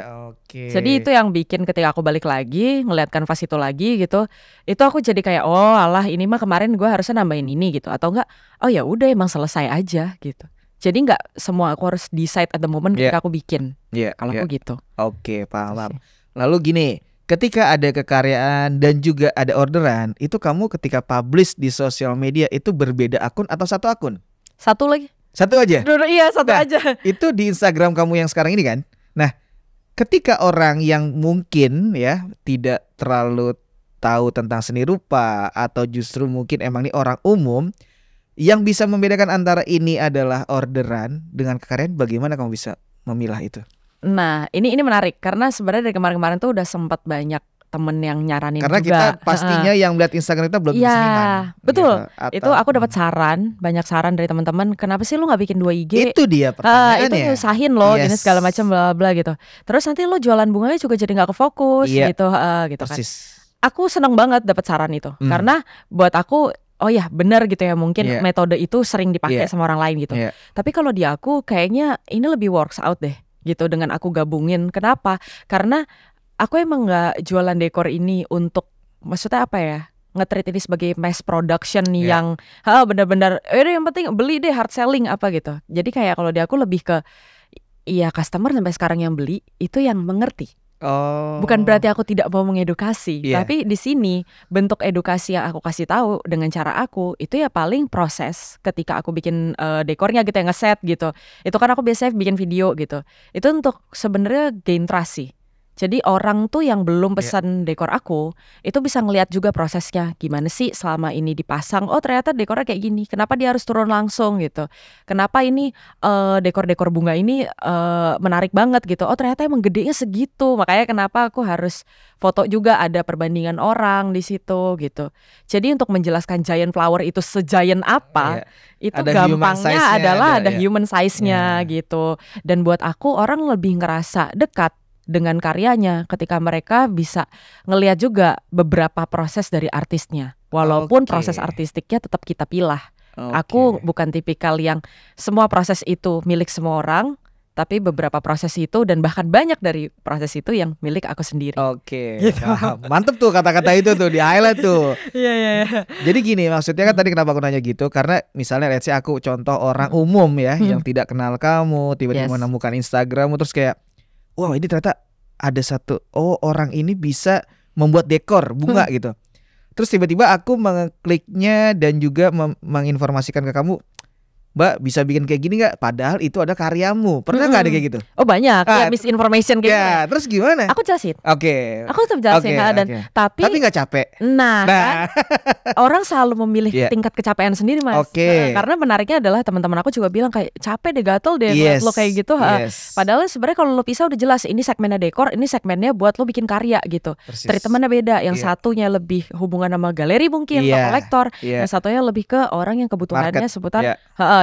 Jadi itu yang bikin ketika aku balik lagi ngeliat kanvas itu lagi gitu, itu aku jadi kayak oh alah ini mah kemarin gue harusnya nambahin ini gitu, atau enggak oh ya udah emang selesai aja gitu. Jadi nggak semua aku harus decide at the moment ketika aku bikin. Kalau aku gitu. Oke, paham. Lalu gini, ketika ada kekaryaan dan juga ada orderan, itu kamu ketika publish di sosial media itu berbeda akun atau satu akun? Satu lagi. Satu aja? Iya, satu aja. Itu di Instagram kamu yang sekarang ini kan? Nah, ketika orang yang mungkin ya tidak terlalu tahu tentang seni rupa, atau justru mungkin emang ini orang umum, yang bisa membedakan antara ini adalah orderan dengan kekaryaan, bagaimana kamu bisa memilah itu? Nah ini menarik karena sebenarnya dari kemarin-kemarin tuh udah sempat banyak temen yang nyaranin karena juga. Karena kita pastinya yang melihat Instagram kita belum seniman. Betul. Gitu. Itu aku dapat banyak saran dari teman-teman. Kenapa sih lu nggak bikin 2 IG? Itu dia pertanyaannya. Itu nyusahin loh, ini segala macam bla bla gitu. Terus nanti lu jualan bunganya juga jadi nggak kefokus gitu, gitu kan. Aku seneng banget dapat saran itu karena buat aku oh ya benar gitu ya, mungkin metode itu sering dipakai sama orang lain gitu. Tapi kalau di aku kayaknya ini lebih works out deh gitu dengan aku gabungin. Kenapa? Karena aku emang nggak jualan dekor ini untuk, maksudnya apa ya, nge-treat ini sebagai mass production yang benar-benar yang penting beli deh, hard selling apa gitu. Jadi kayak kalau di aku lebih ke iya customer sampai sekarang yang beli itu yang mengerti. Bukan berarti aku tidak mau mengedukasi, tapi di sini bentuk edukasi yang aku kasih tahu dengan cara aku itu ya paling proses ketika aku bikin dekornya gitu, yang ngeset gitu. Itu kan aku biasanya bikin video gitu. Itu untuk sebenarnya gain trust sih. Jadi orang tuh yang belum pesan dekor aku itu bisa ngelihat juga prosesnya gimana sih selama ini dipasang. Oh ternyata dekornya kayak gini. Kenapa dia harus turun langsung gitu? Kenapa ini dekor-dekor bunga ini menarik banget gitu? Oh ternyata emang gedenya segitu. Makanya kenapa aku harus foto juga, ada perbandingan orang di situ gitu. Jadi untuk menjelaskan giant flower itu segiant apa, itu ada gampangnya adalah ada human size-nya gitu. Dan buat aku orang lebih ngerasa dekat dengan karyanya ketika mereka bisa ngelihat juga beberapa proses dari artisnya, walaupun proses artistiknya tetap kita pilah. Aku bukan tipikal yang semua proses itu milik semua orang, tapi beberapa proses itu dan bahkan banyak dari proses itu yang milik aku sendiri. Gitu. Mantep tuh kata-kata itu tuh di highlight tuh. Iya. Jadi gini, maksudnya kan tadi kenapa aku nanya gitu, karena misalnya let's say aku contoh orang umum ya yang tidak kenal kamu, tiba-tiba menemukan Instagrammu terus kayak wah ini ternyata ada satu, orang ini bisa membuat dekor bunga gitu. Terus tiba-tiba aku mengkliknya dan juga menginformasikan ke kamu, Mbak bisa bikin kayak gini gak? Padahal itu ada karyamu. Pernah gak ada kayak gitu? Oh banyak, misinformation gitu. Terus gimana? Aku jelasin. Aku tetap jelasin Tapi gak capek. Nah. Kan, orang selalu memilih tingkat kecapean sendiri Mas. Karena menariknya adalah teman-teman aku juga bilang kayak capek deh, gatel deh buat lo kayak gitu. Padahal sebenarnya kalau lo pisah udah jelas, ini segmennya dekor, ini segmennya buat lo bikin karya gitu. Treatmentnya beda. Yang satunya lebih hubungan sama galeri mungkin, kolektor. Yang satunya lebih ke orang yang kebutuhannya seputar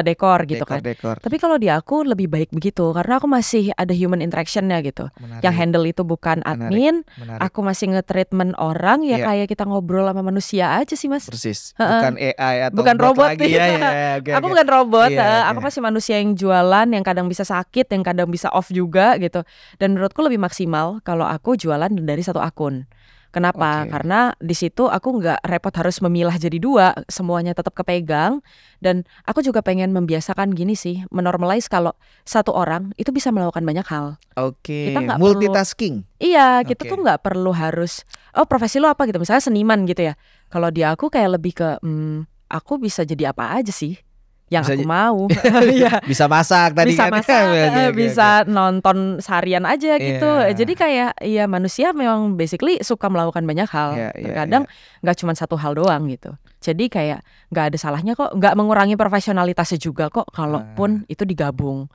dekor gitu kan. Dekor. Tapi kalau di aku lebih baik begitu karena aku masih ada human interactionnya gitu. Menarik. Yang handle itu bukan admin. Menarik. Aku masih nge-treatment orang ya kayak kita ngobrol sama manusia aja sih Mas. Persis. Bukan AI atau bukan robot lagi ya. Aku bukan robot. Aku masih manusia yang jualan, yang kadang bisa sakit, yang kadang bisa off juga gitu. Dan menurutku lebih maksimal kalau aku jualan dari satu akun. Kenapa? Karena di situ aku nggak repot harus memilah jadi 2, semuanya tetap kepegang. Dan aku juga pengen membiasakan gini sih, menormalize kalau satu orang itu bisa melakukan banyak hal. Kita nggak multitasking. Iya, kita tuh nggak perlu harus profesi lo apa gitu. Misalnya seniman gitu ya. Kalau di aku kayak lebih ke aku bisa jadi apa aja sih yang bisa, aku mau. Bisa masak tadi bisa kan. Masak, bisa nonton seharian aja gitu. Jadi kayak ya manusia memang basically suka melakukan banyak hal. Terkadang gak cuma satu hal doang gitu. Jadi kayak gak ada salahnya kok, gak mengurangi profesionalitasnya juga kok kalaupun itu digabung.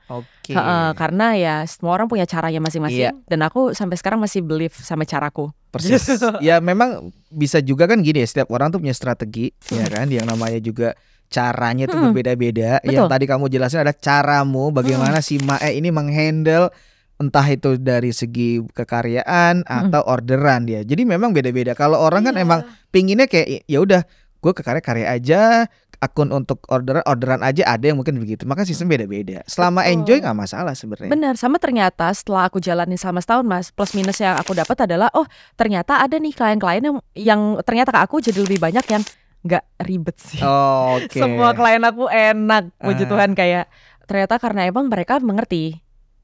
Karena ya semua orang punya caranya masing-masing. Dan aku sampai sekarang masih believe sama caraku. Persis. Ya memang bisa juga kan gini ya, setiap orang tuh punya strategi ya kan, yang namanya juga caranya itu berbeda-beda. Yang tadi kamu jelasin ada caramu bagaimana si Mae ini menghandle entah itu dari segi kekaryaan atau orderan dia. Jadi memang beda-beda. Kalau orang kan emang pinginnya kayak ya udah gue ke karya aja, akun untuk orderan aja, ada yang mungkin begitu. Maka sistem beda-beda. Selama enjoy nggak masalah sebenarnya. Benar, sama ternyata setelah aku jalanin selama setahun Mas, plus minus yang aku dapat adalah ternyata ada nih klien-klien yang ternyata ke aku jadi lebih banyak yang nggak ribet sih. Semua klien aku enak, puji Tuhan, kayak ternyata karena emang mereka mengerti.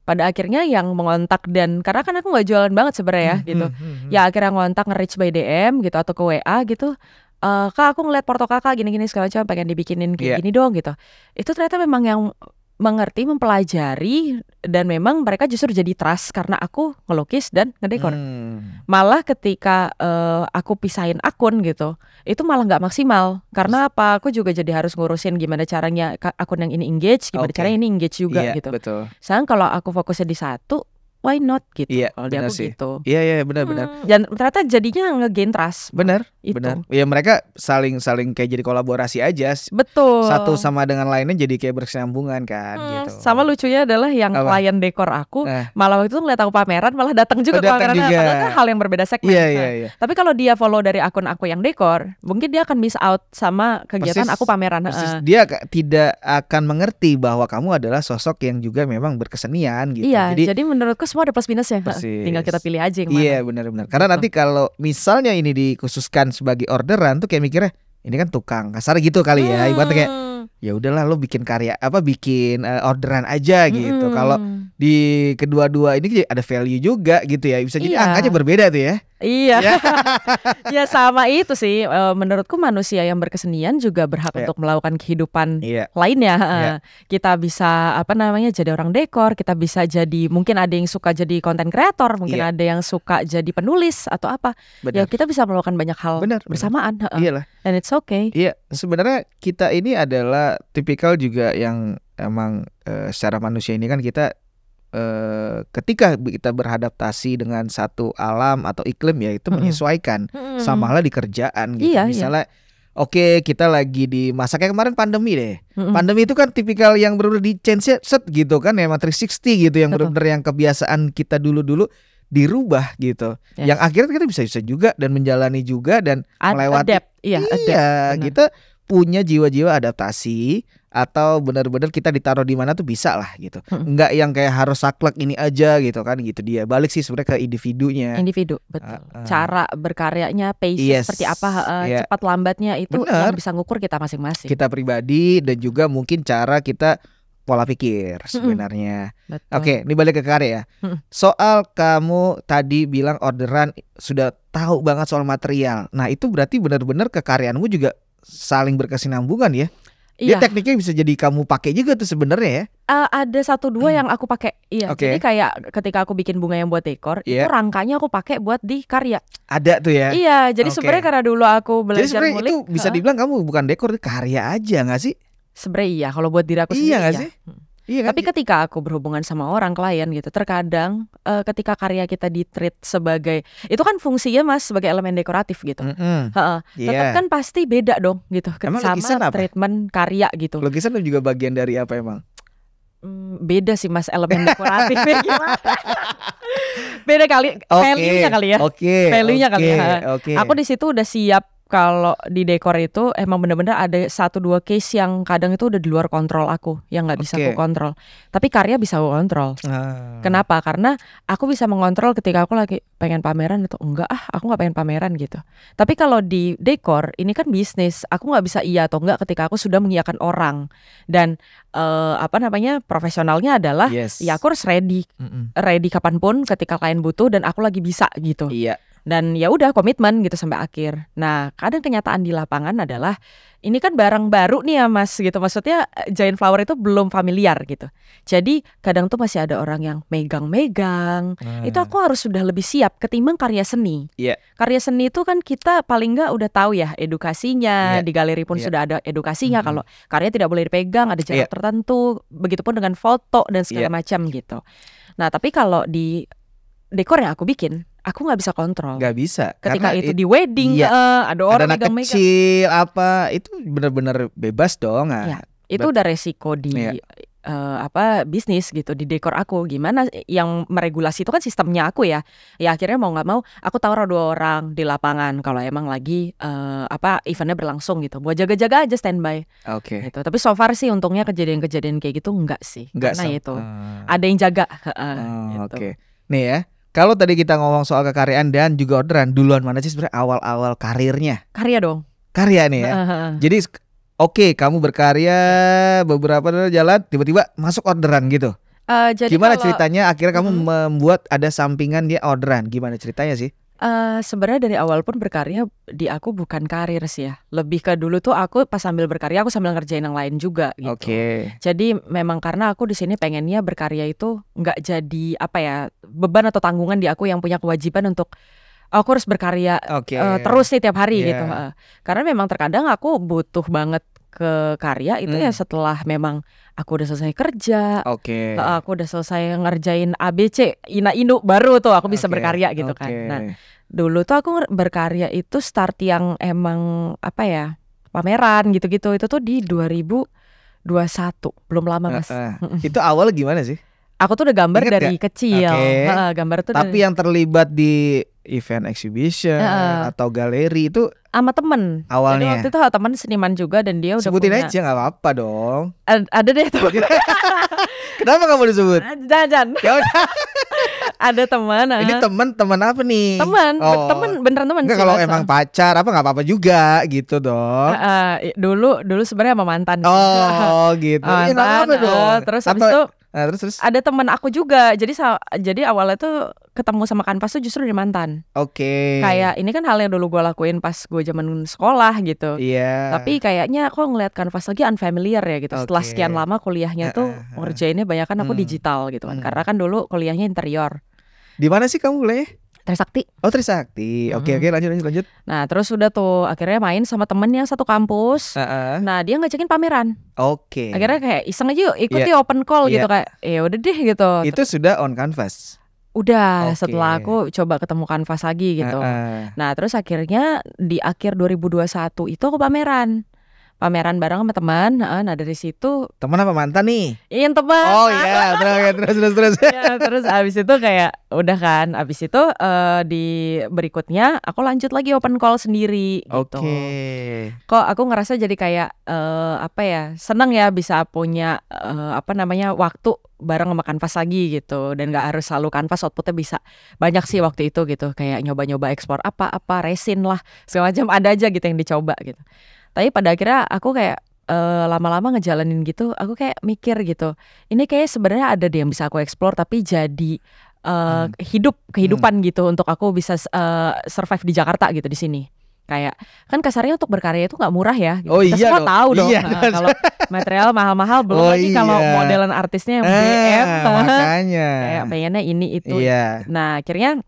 Pada akhirnya yang mengontak, dan karena kan aku nggak jualan banget sebenarnya gitu. Ya akhirnya ngontak, nge-reach by DM gitu atau ke WA gitu. Kak, aku ngeliat porto kakak gini-gini segala macam, pengen dibikinin kayak gini dong gitu. Itu ternyata memang yang mengerti, mempelajari, dan memang mereka justru jadi trust karena aku ngelukis dan ngedekor. Malah ketika aku pisahin akun gitu, itu malah nggak maksimal. Karena apa? Aku juga jadi harus ngurusin gimana caranya akun yang ini engage, gimana caranya ini engage juga gitu. Betul. Sekarang kalau aku fokusnya di satu, why not gitu? Kalau di aku sih. gitu. Iya benar. Dan ternyata jadinya nge-gain trust. Benar. Ya mereka saling kayak jadi kolaborasi aja. Betul. Satu sama dengan lainnya jadi kayak berkesinambungan kan gitu. Sama lucunya adalah yang klien dekor aku malah waktu itu ngeliat aku pameran malah datang juga ke pameran. Padahal kan hal yang berbeda segmen. Iya. Tapi kalau dia follow dari akun aku yang dekor, mungkin dia akan miss out sama kegiatan aku pameran. Dia tidak akan mengerti bahwa kamu adalah sosok yang juga memang berkesenian gitu. Iya. Jadi menurutku semua ada plus minusnya. Tinggal kita pilih aja yang mana. Iya benar. Karena nanti kalau misalnya ini dikhususkan sebagai orderan tuh kayak mikirnya ini kan tukang kasar gitu kali ya, ibaratnya kayak ya udahlah lo bikin karya bikin orderan aja gitu. Kalau di kedua-dua ini ada value juga gitu ya, bisa jadi angkanya berbeda tuh ya. Iya. Ya sama itu sih, menurutku manusia yang berkesenian juga berhak untuk melakukan kehidupan lainnya. Kita bisa jadi orang dekor, kita bisa jadi, mungkin ada yang suka jadi content creator, mungkin ada yang suka jadi penulis atau apa. Ya kita bisa melakukan banyak hal bersamaan. Iyalah. And it's okay. Iya, sebenarnya kita ini adalah tipikal juga yang emang secara manusia ini kan kita ketika kita beradaptasi dengan satu alam atau iklim ya itu menyesuaikan. Sama halnya di kerjaan gitu. Misalnya kita lagi di masa kayak kemarin pandemi deh. Pandemi itu kan tipikal yang benar-benar di change set gitu kan ya, 360 gitu, yang benar-benar yang kebiasaan kita dulu dirubah gitu. Yang akhirnya kita bisa juga dan menjalani juga dan melewati. Adapt. Kita punya jiwa-jiwa adaptasi, atau benar-benar kita ditaruh di mana tuh bisa lah gitu. Enggak yang kayak harus saklek ini aja gitu kan gitu. Dia balik sih sebenarnya ke individunya. Betul. Cara berkaryanya, pace seperti apa, cepat lambatnya itu yang bisa ngukur kita masing-masing. Kita pribadi dan juga mungkin cara kita pola pikir sebenarnya. Oke, ini balik ke karya. Soal kamu tadi bilang orderan sudah tahu banget soal material. Nah, itu berarti benar-benar kekaryaanmu juga saling berkesinambungan ya. Dia tekniknya bisa jadi kamu pakai juga tuh sebenarnya ya. Ada 1-2 yang aku pakai. Jadi kayak ketika aku bikin bunga yang buat dekor, itu rangkanya aku pakai buat di karya. Ada tuh ya. Iya, jadi sebenarnya karena dulu aku belajar ngulik. Jadi itu bisa dibilang kamu bukan dekor, karya aja nggak sih? Sebenarnya kalau buat diri aku sendiri. Iya nggak sih? Iya kan? Tapi ketika aku berhubungan sama orang klien gitu, terkadang ketika karya kita di-treat sebagai itu kan fungsinya Mas sebagai elemen dekoratif gitu. Tetap kan pasti beda dong gitu Emang sama lukisan apa? treatment karya gitu. Lukisan juga bagian dari apa emang? Beda sih Mas elemen dekoratifnya gimana? Beda kali, value-nya kali ya. Value-nya kali ya. Aku di situ udah siap. Kalau di dekor itu emang bener-bener ada 1-2 case yang kadang itu udah di luar kontrol aku, yang nggak bisa aku kontrol. Tapi karya bisa aku kontrol. Kenapa? Karena aku bisa mengontrol ketika aku lagi pengen pameran atau enggak, aku nggak pengen pameran gitu. Tapi kalau di dekor ini kan bisnis, aku nggak bisa iya atau enggak ketika aku sudah mengiyakan orang. Dan profesionalnya adalah ya aku harus ready kapanpun ketika klien butuh dan aku lagi bisa gitu. Dan ya udah komitmen gitu sampai akhir. Nah, kadang kenyataan di lapangan adalah ini kan barang baru nih ya Mas gitu. Maksudnya Giant Flower itu belum familiar gitu. Jadi kadang tuh masih ada orang yang megang-megang. Itu aku harus sudah lebih siap ketimbang karya seni. Karya seni itu kan kita paling nggak udah tahu ya edukasinya. Di galeri pun sudah ada edukasinya. Kalau karya tidak boleh dipegang, ada jarak tertentu. Begitupun dengan foto dan segala macam gitu. Nah, tapi kalau di dekor yang aku bikin, aku nggak bisa kontrol. Nggak bisa. Ketika itu di wedding, ada orang megang-megang. Ada anak kecil apa, itu benar-benar bebas dong. Itu udah resiko di bisnis gitu di dekor aku. Gimana yang meregulasi itu kan sistemnya aku ya. Ya akhirnya mau nggak mau, aku taruh 2 orang di lapangan kalau emang lagi eventnya berlangsung gitu. Buat jaga-jaga aja standby. Gitu. Tapi so far sih untungnya kejadian-kejadian kayak gitu enggak sih. Karena itu ada yang jaga. Gitu. Nih ya. Kalau tadi kita ngomong soal kekaryaan dan juga orderan, duluan mana sih sebenarnya awal-awal karirnya? Karya dong. Karya nih ya. Jadi kamu berkarya beberapa jalan, tiba-tiba masuk orderan gitu. Jadi gimana ceritanya akhirnya kamu membuat ada sampingan dia orderan? Gimana ceritanya sih? Sebenarnya dari awal pun berkarya di aku bukan karir sih ya. Lebih ke dulu tuh aku pas sambil berkarya aku sambil ngerjain yang lain juga gitu. Jadi memang karena aku di sini pengennya berkarya itu nggak jadi beban atau tanggungan di aku yang punya kewajiban untuk aku harus berkarya terus nih tiap hari gitu. Karena memang terkadang aku butuh banget ke karya itu ya setelah memang aku udah selesai kerja, aku udah selesai ngerjain ABC, Ina Inu baru tuh aku bisa berkarya gitu kan. Nah dulu tuh aku berkarya itu start yang emang pameran gitu-gitu itu tuh di 2021 belum lama Mas. Itu awal gimana sih? Aku tuh udah gambar dari kecil. Gambar tuh tapi yang terlibat di event exhibition atau galeri itu sama temen awalnya. Jadi waktu itu teman seniman juga dan dia udah sebutin punya. Aja nggak apa-apa dong. Ada deh teman. Kenapa nggak mau disebut? Jangan. Ada teman. Ini teman apa nih? Teman beneran teman. Enggak, kalau emang pacar apa nggak apa-apa juga gitu dong. Dulu sebenarnya sama mantan. Gitu. Mantan, dong. Terus habis itu terus ada teman aku juga. Jadi awalnya tuh ketemu sama kanvas tuh justru dari mantan. Kayak ini kan hal yang dulu gue lakuin pas gue zaman sekolah gitu. Tapi kayaknya kok ngeliat kanvas lagi unfamiliar ya gitu. Setelah sekian lama kuliahnya tuh ngerjainnya banyak kan aku digital gitu kan. Karena kan dulu kuliahnya interior. Di mana sih kamu kuliahnya? Trisakti. Trisakti. Oke, lanjut. Nah, terus udah tuh akhirnya main sama temen yang satu kampus. Nah, dia ngajakin pameran. Akhirnya kayak iseng aja yuk ikut open call gitu kayak ya udah deh gitu. Itu sudah on canvas. Udah setelah aku coba ketemu kanvas lagi gitu. Nah, terus akhirnya di akhir 2021 itu aku pameran bareng sama teman. Nah dari situ teman apa mantan nih? Iya teman. Terus. Terus abis itu kayak udah kan. Abis itu di berikutnya aku lanjut lagi open call sendiri gitu. Kok aku ngerasa jadi kayak senang ya bisa punya waktu bareng sama kanvas lagi gitu. Dan gak harus selalu kanvas, outputnya bisa banyak sih waktu itu gitu. Kayak nyoba-nyoba ekspor resin lah segala macam ada aja gitu yang dicoba gitu. Tapi pada akhirnya aku kayak lama-lama ngejalanin gitu, aku kayak mikir gitu, ini kayak sebenarnya ada deh yang bisa aku eksplor tapi jadi kehidupan gitu untuk aku bisa survive di Jakarta gitu di sini. Kayak kan kasarnya untuk berkarya itu nggak murah ya. Gitu. Kita semua tahu dong. Kalau material mahal-mahal belum lagi kalau modelan artisnya yang BM, makanya kayak pengennya ini itu. Nah akhirnya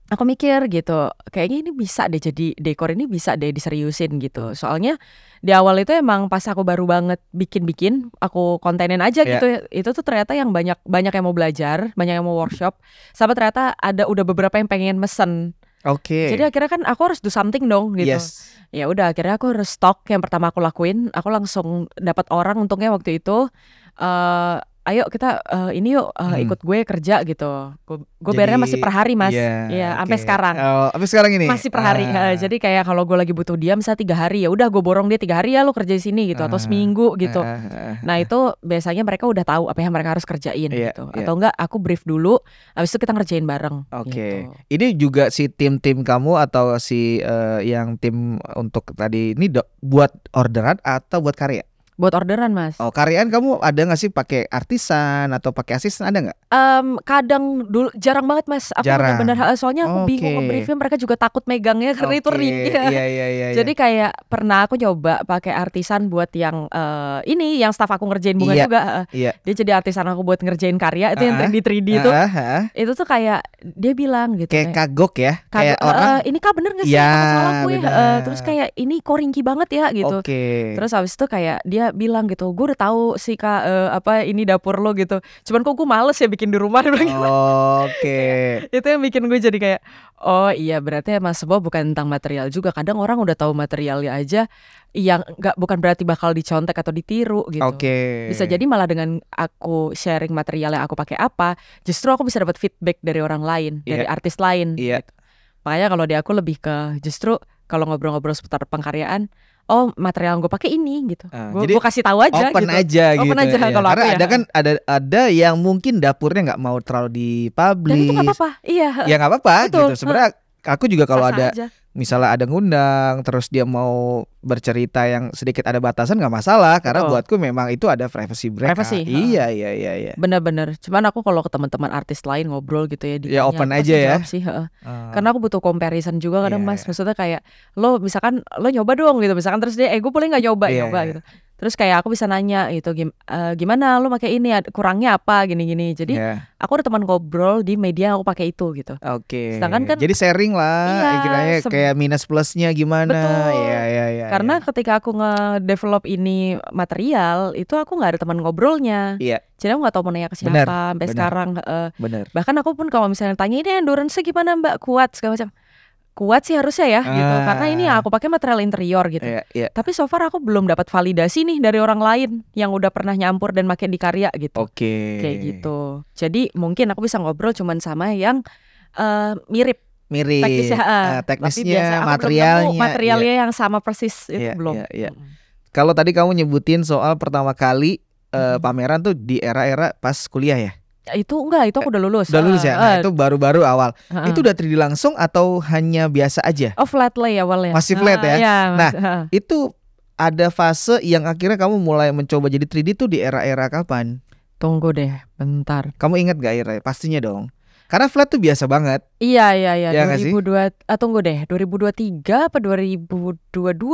aku mikir gitu, kayaknya ini bisa deh jadi dekor ini bisa deh diseriusin gitu. Soalnya di awal itu emang pas aku baru banget bikin, aku kontenin aja gitu. Itu tuh ternyata yang banyak yang mau belajar, banyak yang mau workshop, sampai ternyata udah beberapa yang pengen mesen. Jadi akhirnya kan aku harus do something dong gitu. Ya udah akhirnya aku harus stok. Yang pertama aku lakuin, aku langsung dapat orang untungnya waktu itu. Ayo kita ini yuk ikut gue kerja gitu. Gue bayarnya masih per hari mas. Iya, sampai sekarang. Sampai sekarang ini. Masih per hari. Jadi kayak kalau gue lagi butuh dia misalnya 3 hari, ya udah gue borong dia 3 hari ya lu kerja di sini gitu, atau seminggu gitu. Nah itu biasanya mereka udah tahu apa yang mereka harus kerjain gitu. Atau enggak aku brief dulu, habis itu kita ngerjain bareng. Gitu. Ini juga si tim-tim kamu atau si yang tim untuk tadi ini buat orderan atau buat karya? Buat orderan mas. Oh karyaan kamu ada nggak sih pakai artisan atau pakai asisten, ada nggak? Kadang dulu jarang banget mas. Aku benar-benar soalnya aku bingung nge-briefnya, mereka juga takut megangnya karena itu ring. Iya. Jadi kayak pernah aku coba pakai artisan buat yang ini yang staff aku ngerjain bunga juga. Dia jadi artisan aku buat ngerjain karya itu yang 3D itu. Itu tuh kayak dia bilang gitu. Kayak kagok ya. Kayak orang. Ini kak bener nggak sih? Salah gue. Terus kayak ini kok ringkih banget ya gitu. Terus habis itu kayak dia bilang gitu, gue udah tahu sih kak ini dapur lo gitu, cuman kok gue males ya bikin di rumah. Itu yang bikin gue jadi kayak oh iya berarti emang semua bukan tentang material juga. Kadang orang udah tahu materialnya aja yang bukan berarti bakal dicontek atau ditiru gitu. Bisa jadi malah dengan aku sharing material yang aku pakai apa, justru aku bisa dapat feedback dari orang lain, dari artis lain gitu. Makanya kalau di aku lebih ke justru kalau ngobrol-ngobrol seputar pengkaryaan, oh material yang gue pakai ini gitu. Gue kasih tahu aja open gitu. aja open gitu. Aja kalau karena aku ada kan ada yang mungkin dapurnya nggak mau terlalu dipublish. Dan itu nggak apa-apa. Iya. Ya nggak apa-apa gitu. Sebenarnya aku juga kalau ada aja. Misalnya ada ngundang terus dia mau bercerita yang sedikit ada batasan nggak masalah, karena buatku memang itu ada privacy mereka. Iya. Bener-bener. Cuman aku kalau ke teman-teman artis lain ngobrol gitu ya, ya open aja ya. Sih, karena aku butuh comparison juga kadang mas. Maksudnya kayak lo misalkan lo nyoba dong gitu, misalkan terus dia gue boleh nggak nyoba gitu. Terus kayak aku bisa nanya gitu, gimana lo pakai ini, kurangnya apa gini-gini. Jadi aku ada teman ngobrol di media yang aku pakai itu gitu. Sedangkan kan jadi sharing lah, kayak minus plusnya gimana. Betul. Iya. Karena ketika aku nge-develop ini material itu aku nggak ada teman ngobrolnya. Jadi aku nggak tahu mau nanya ke siapa sampai sekarang. Bahkan aku pun kalau misalnya tanya ini endurance gimana mbak, kuat segala macam. Kuat sih harusnya ya gitu, karena ini aku pakai material interior gitu. Tapi so far aku belum dapat validasi nih dari orang lain yang udah pernah nyampur dan pakai di karya gitu. Kayak gitu. Jadi mungkin aku bisa ngobrol cuman sama yang mirip teknisnya, materialnya yang sama persis itu belum. Kalau tadi kamu nyebutin soal pertama kali pameran tuh di era-era pas kuliah ya? Itu enggak, itu aku udah lulus. Udah lulus ya? Nah itu baru-baru awal. Itu udah 3D langsung atau hanya biasa aja? Oh flat lay awalnya. Masih flat ya? Nah itu ada fase yang akhirnya kamu mulai mencoba jadi 3D tuh di era-era kapan? Tunggu deh, bentar. Kamu ingat gak era? Pastinya dong. Karena flat tuh biasa banget. Iya. 2002, tunggu deh, 2023 apa 2022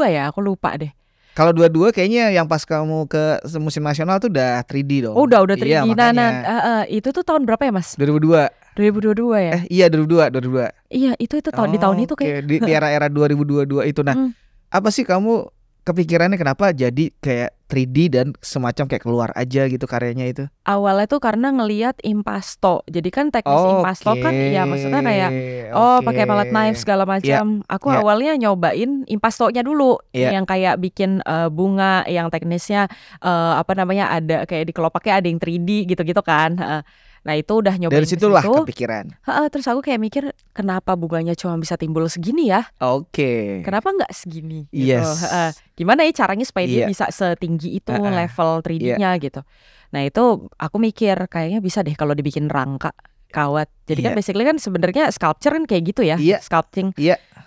ya? Aku lupa deh. Kalau 22 kayaknya yang pas kamu ke musim nasional tuh udah 3D dong. Oh udah 3D. Iya, itu tuh tahun berapa ya mas? 2022 ya? Iya 2022. Iya itu tahun di tahun itu kayak di era-era 2022 itu. Nah apa sih kamu kepikirannya kenapa jadi kayak 3D dan semacam kayak keluar aja gitu karyanya itu? Awalnya tuh karena ngelihat impasto. Jadi kan teknis impasto kan ya maksudnya kayak pakai palette knife segala macam. Aku awalnya nyobain impastonya dulu yang kayak bikin bunga yang teknisnya ada kayak di kelopaknya ada yang 3D gitu-gitu kan. Nah itu udah nyobain. Dari situlah kepikiran. Terus aku kayak mikir kenapa bunganya cuma bisa timbul segini ya? Kenapa nggak segini? Gitu. Gimana ya caranya supaya dia bisa setinggi itu level 3D-nya gitu. Nah itu aku mikir kayaknya bisa deh kalau dibikin rangka kawat. Jadi kan basically kan sebenarnya sculpture kan kayak gitu ya, sculpting.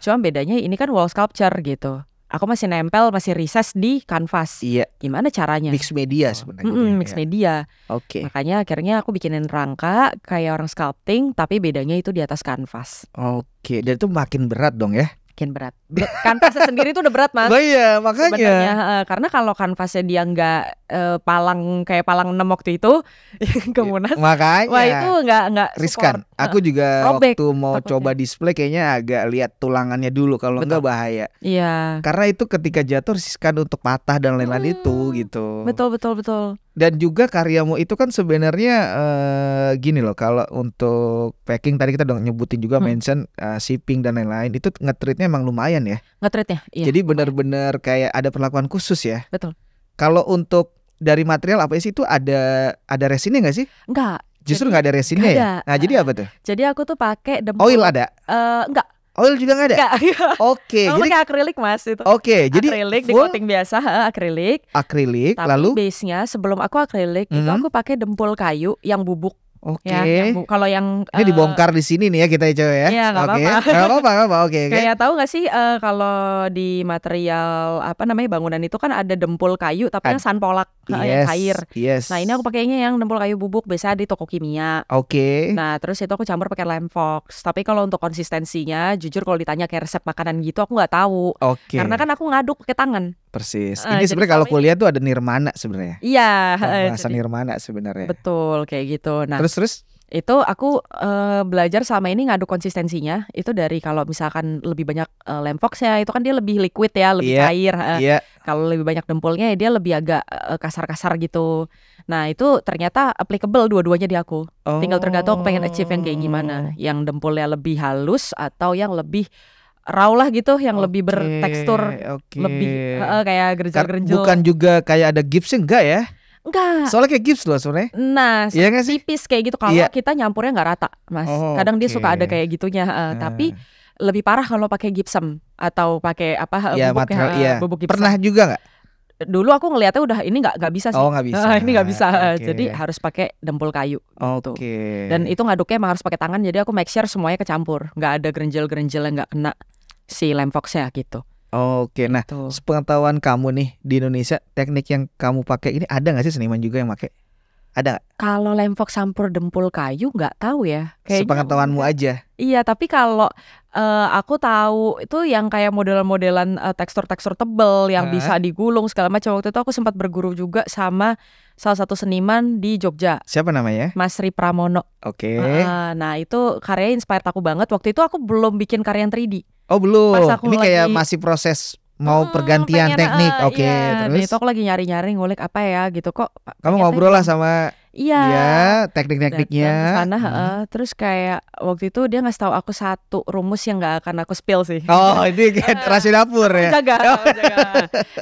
Cuma bedanya ini kan wall sculpture gitu. Aku masih nempel, masih recess di kanvas. Gimana caranya? Mix media sebenarnya. Mix media. Makanya akhirnya aku bikinin rangka kayak orang sculpting, tapi bedanya itu di atas kanvas. Dan itu makin berat dong ya? Makin berat. Kanvasnya sendiri itu udah berat mas. Iya makanya. Sebenarnya karena kalau kanvasnya dia nggak palang kayak palang 6 waktu itu ke Monas. Makanya. Wah itu nggak riskan. Aku juga robek, waktu mau takutnya. coba display kayaknya agak lihat tulangannya dulu, kalau enggak bahaya. Iya. Karena itu ketika jatuh riskan untuk patah dan lain-lain itu gitu. Betul. Dan juga karyamu itu kan sebenarnya gini loh, kalau untuk packing tadi kita udah nyebutin juga mention shipping dan lain-lain, itu nge-treatnya emang lumayan ya. Nge-treatnya. Iya. Jadi benar-benar kayak ada perlakuan khusus ya. Betul. Kalau untuk dari material apa sih itu ada resinnya nggak sih? Enggak. Justru nggak ada resinnya ya? Nah jadi apa tuh? Jadi aku tuh pakai dempul. Oil ada? Enggak. Oil juga nggak ada? Oke. Jadi pakai akrilik mas itu. Oke. Jadi akrilik di full coating biasa, akrilik. Akrilik. Tapi lalu base-nya sebelum aku akrilik itu aku pakai dempul kayu yang bubuk. Oke. Ya, kalau yang ini dibongkar di sini nih ya kita coba ya. Iya nggak apa-apa. Nggak apa-apa. Oke. Kayak tahu nggak sih kalau di material apa namanya bangunan itu kan ada dempul kayu tapi yang sanpolak yang cair. Yes. Nah ini aku pakainya yang dempul kayu bubuk biasa di toko kimia. Oke. Nah terus itu aku campur pakai lem fox. Tapi kalau untuk konsistensinya, jujur kalau ditanya kayak resep makanan gitu aku nggak tahu. Oke. Karena kan aku ngaduk pakai tangan. Persis. Ini sebenarnya kalau kuliah tuh ada nirmana sebenarnya. Iya. Bahasa nirmana sebenarnya. Betul kayak gitu. Nah terus itu aku belajar selama ini ngaduk konsistensinya itu dari kalau misalkan lebih banyak lem fox ya itu kan dia lebih liquid ya, lebih cair. Kalau lebih banyak dempulnya ya dia lebih agak kasar-kasar gitu. Nah itu ternyata applicable dua-duanya di aku. Tinggal tergantung aku pengen achieve yang kayak gimana, yang dempulnya lebih halus atau yang lebih raw lah gitu, yang lebih bertekstur, lebih kayak gerjel-gerjel. Bukan juga kayak ada gipsnya enggak ya? Enggak. Soalnya kayak gips loh sebenarnya. Nah, iya gak sih? tipis kayak gitu. Kalau kita nyampurnya nggak rata, mas. Kadang dia suka ada kayak gitunya. Tapi lebih parah kalau pakai gypsum atau pakai apa bubuk gypsum. Pernah juga nggak? Dulu aku ngeliatnya udah ini nggak bisa sih. Oh nggak bisa. Ini nggak bisa. Jadi harus pakai dempul kayu. Dan itu ngaduknya emang harus pakai tangan. Jadi aku make sure semuanya kecampur. Nggak ada gerenjel-gerenjel yang nggak kena si lem foxnya gitu. Oke, nah sepengetahuan kamu nih di Indonesia teknik yang kamu pakai ini ada nggak sih seniman juga yang pakai? Ada? Kalau lem fox campur dempul kayu nggak tahu ya. Sepengetahuanmu aja. Iya, tapi kalau aku tahu itu yang kayak model-modelan tekstur-tekstur tebel yang bisa digulung segala macam. Waktu itu aku sempat berguru juga sama salah satu seniman di Jogja. Siapa namanya? Mas Sri Pramono. Oke. Nah itu karyanya inspired aku banget. Waktu itu aku belum bikin karya yang 3D. Oh belum. Ini kayak masih proses mau pergantian teknik. Oke. Terus itu aku lagi nyari-nyari ngulik apa ya gitu kok. Kamu ngobrol lah sama dia teknik-tekniknya. Sana, terus kayak waktu itu dia ngasih tahu aku satu rumus yang nggak akan aku spill sih. Oh ini kayak rahasia dapur ya. Jaga.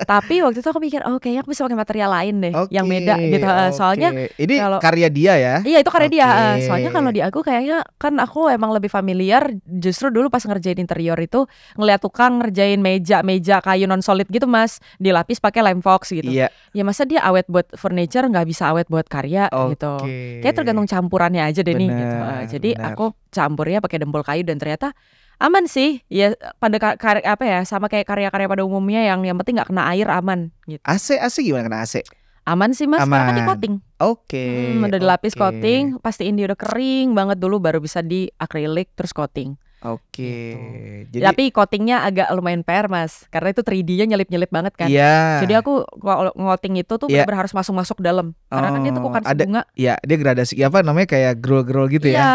Tapi waktu itu aku mikir, kayaknya aku bisa pakai material lain deh, yang beda gitu. Soalnya ini karya dia ya? Iya itu karya dia. Soalnya kalau di aku kayaknya kan aku emang lebih familiar. Justru dulu pas ngerjain interior itu ngeliat tukang ngerjain meja kayu non solid gitu mas, dilapis pakai lem fox gitu. Ya masa dia awet buat furniture nggak bisa awet buat karya. Gitu. Kayak tergantung campurannya aja deh nih gitu. Jadi aku campurnya pakai dempul kayu dan ternyata aman sih. Ya pada sama kayak karya-karya pada umumnya yang penting nggak kena air, aman gitu. AC gimana kena AC? Aman sih mas, karena kan di coating. Udah dilapis coating, pastiin dia udah kering banget dulu baru bisa di akrilik terus coating. Gitu. Tapi coatingnya agak lumayan PR mas, karena itu 3D-nya nyelip-nyelip banget kan. Jadi aku kalau coating itu tuh benar-benar harus masuk dalam. Karena kan dia tuh bukan bunga. Iya, dia gradasi apa namanya kayak grol-grol gitu ya. Iya,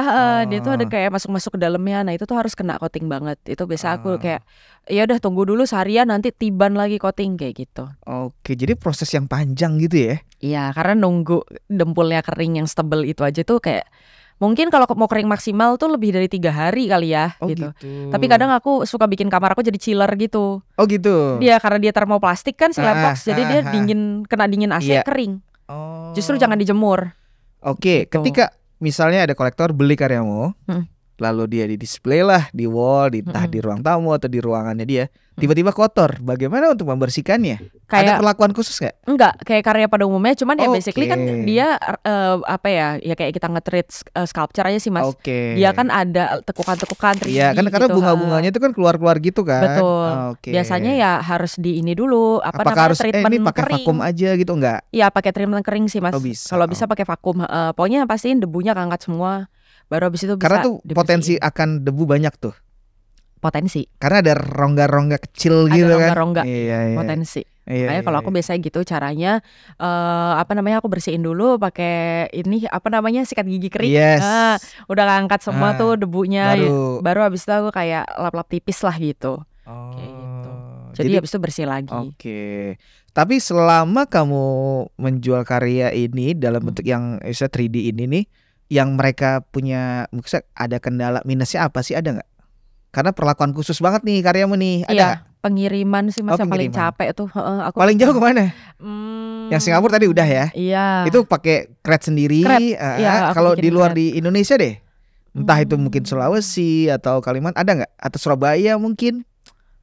dia tuh ada kayak masuk-masuk ke dalamnya. Nah, itu tuh harus kena coating banget. Itu biasa aku kayak ya udah tunggu dulu seharian nanti tiban lagi coating kayak gitu. Oke, jadi proses yang panjang gitu ya. Iya, karena nunggu dempulnya kering yang stebel itu aja tuh kayak mungkin kalau mau kering maksimal tuh lebih dari 3 hari kali ya gitu. Tapi kadang aku suka bikin kamar aku jadi chiller gitu. Oh gitu. Dia karena dia termoplastik kan si lem fox, jadi dia kena dingin AC kering. Justru jangan dijemur. Oke, gitu. Ketika misalnya ada kolektor beli karyamu, lalu dia di display lah di wall, entah di ruang tamu atau di ruangannya dia, tiba-tiba kotor. Bagaimana untuk membersihkannya? Ada perlakuan khusus nggak? Enggak, kayak karya pada umumnya, cuman ya basically kan dia ya kayak kita nge-treat sculpture aja sih mas. Dia kan ada tekukan-tekukan 3D. Iya, kan karena gitu. Bunga-bunganya itu kan keluar-keluar gitu kan. Betul. Biasanya ya harus di ini dulu. Apakah harus treatment ini pakai kering. vakum aja gitu enggak? Iya, pakai treatment kering sih mas. Kalau bisa pakai vakum. Pokoknya pastiin debunya keangkat semua. Baru habis itu bisa. Karena tuh potensi akan debu banyak tuh. Potensi. Karena ada rongga-rongga kecil ada gitu rongga-rongga. kan. Iya. Potensi. Makanya kalau aku biasanya gitu caranya aku bersihin dulu pakai ini sikat gigi kering. Udah ngangkat semua tuh debunya, baru habis itu aku kayak lap-lap tipis lah gitu. Kayak gitu. Jadi habis itu bersih lagi. Oke. Tapi selama kamu menjual karya ini dalam bentuk yang 3D ini nih, yang mereka punya maksudnya ada kendala minusnya apa sih, ada nggak? Karena perlakuan khusus banget nih karyamu nih, ada nggak? Pengiriman sih Mas yang paling capek tuh. Aku paling jauh kemana? Yang Singapura tadi udah ya? Iya. Itu pakai crate sendiri. Kalau di luar di Indonesia deh, entah itu mungkin Sulawesi atau Kalimantan, ada nggak? Atau Surabaya mungkin?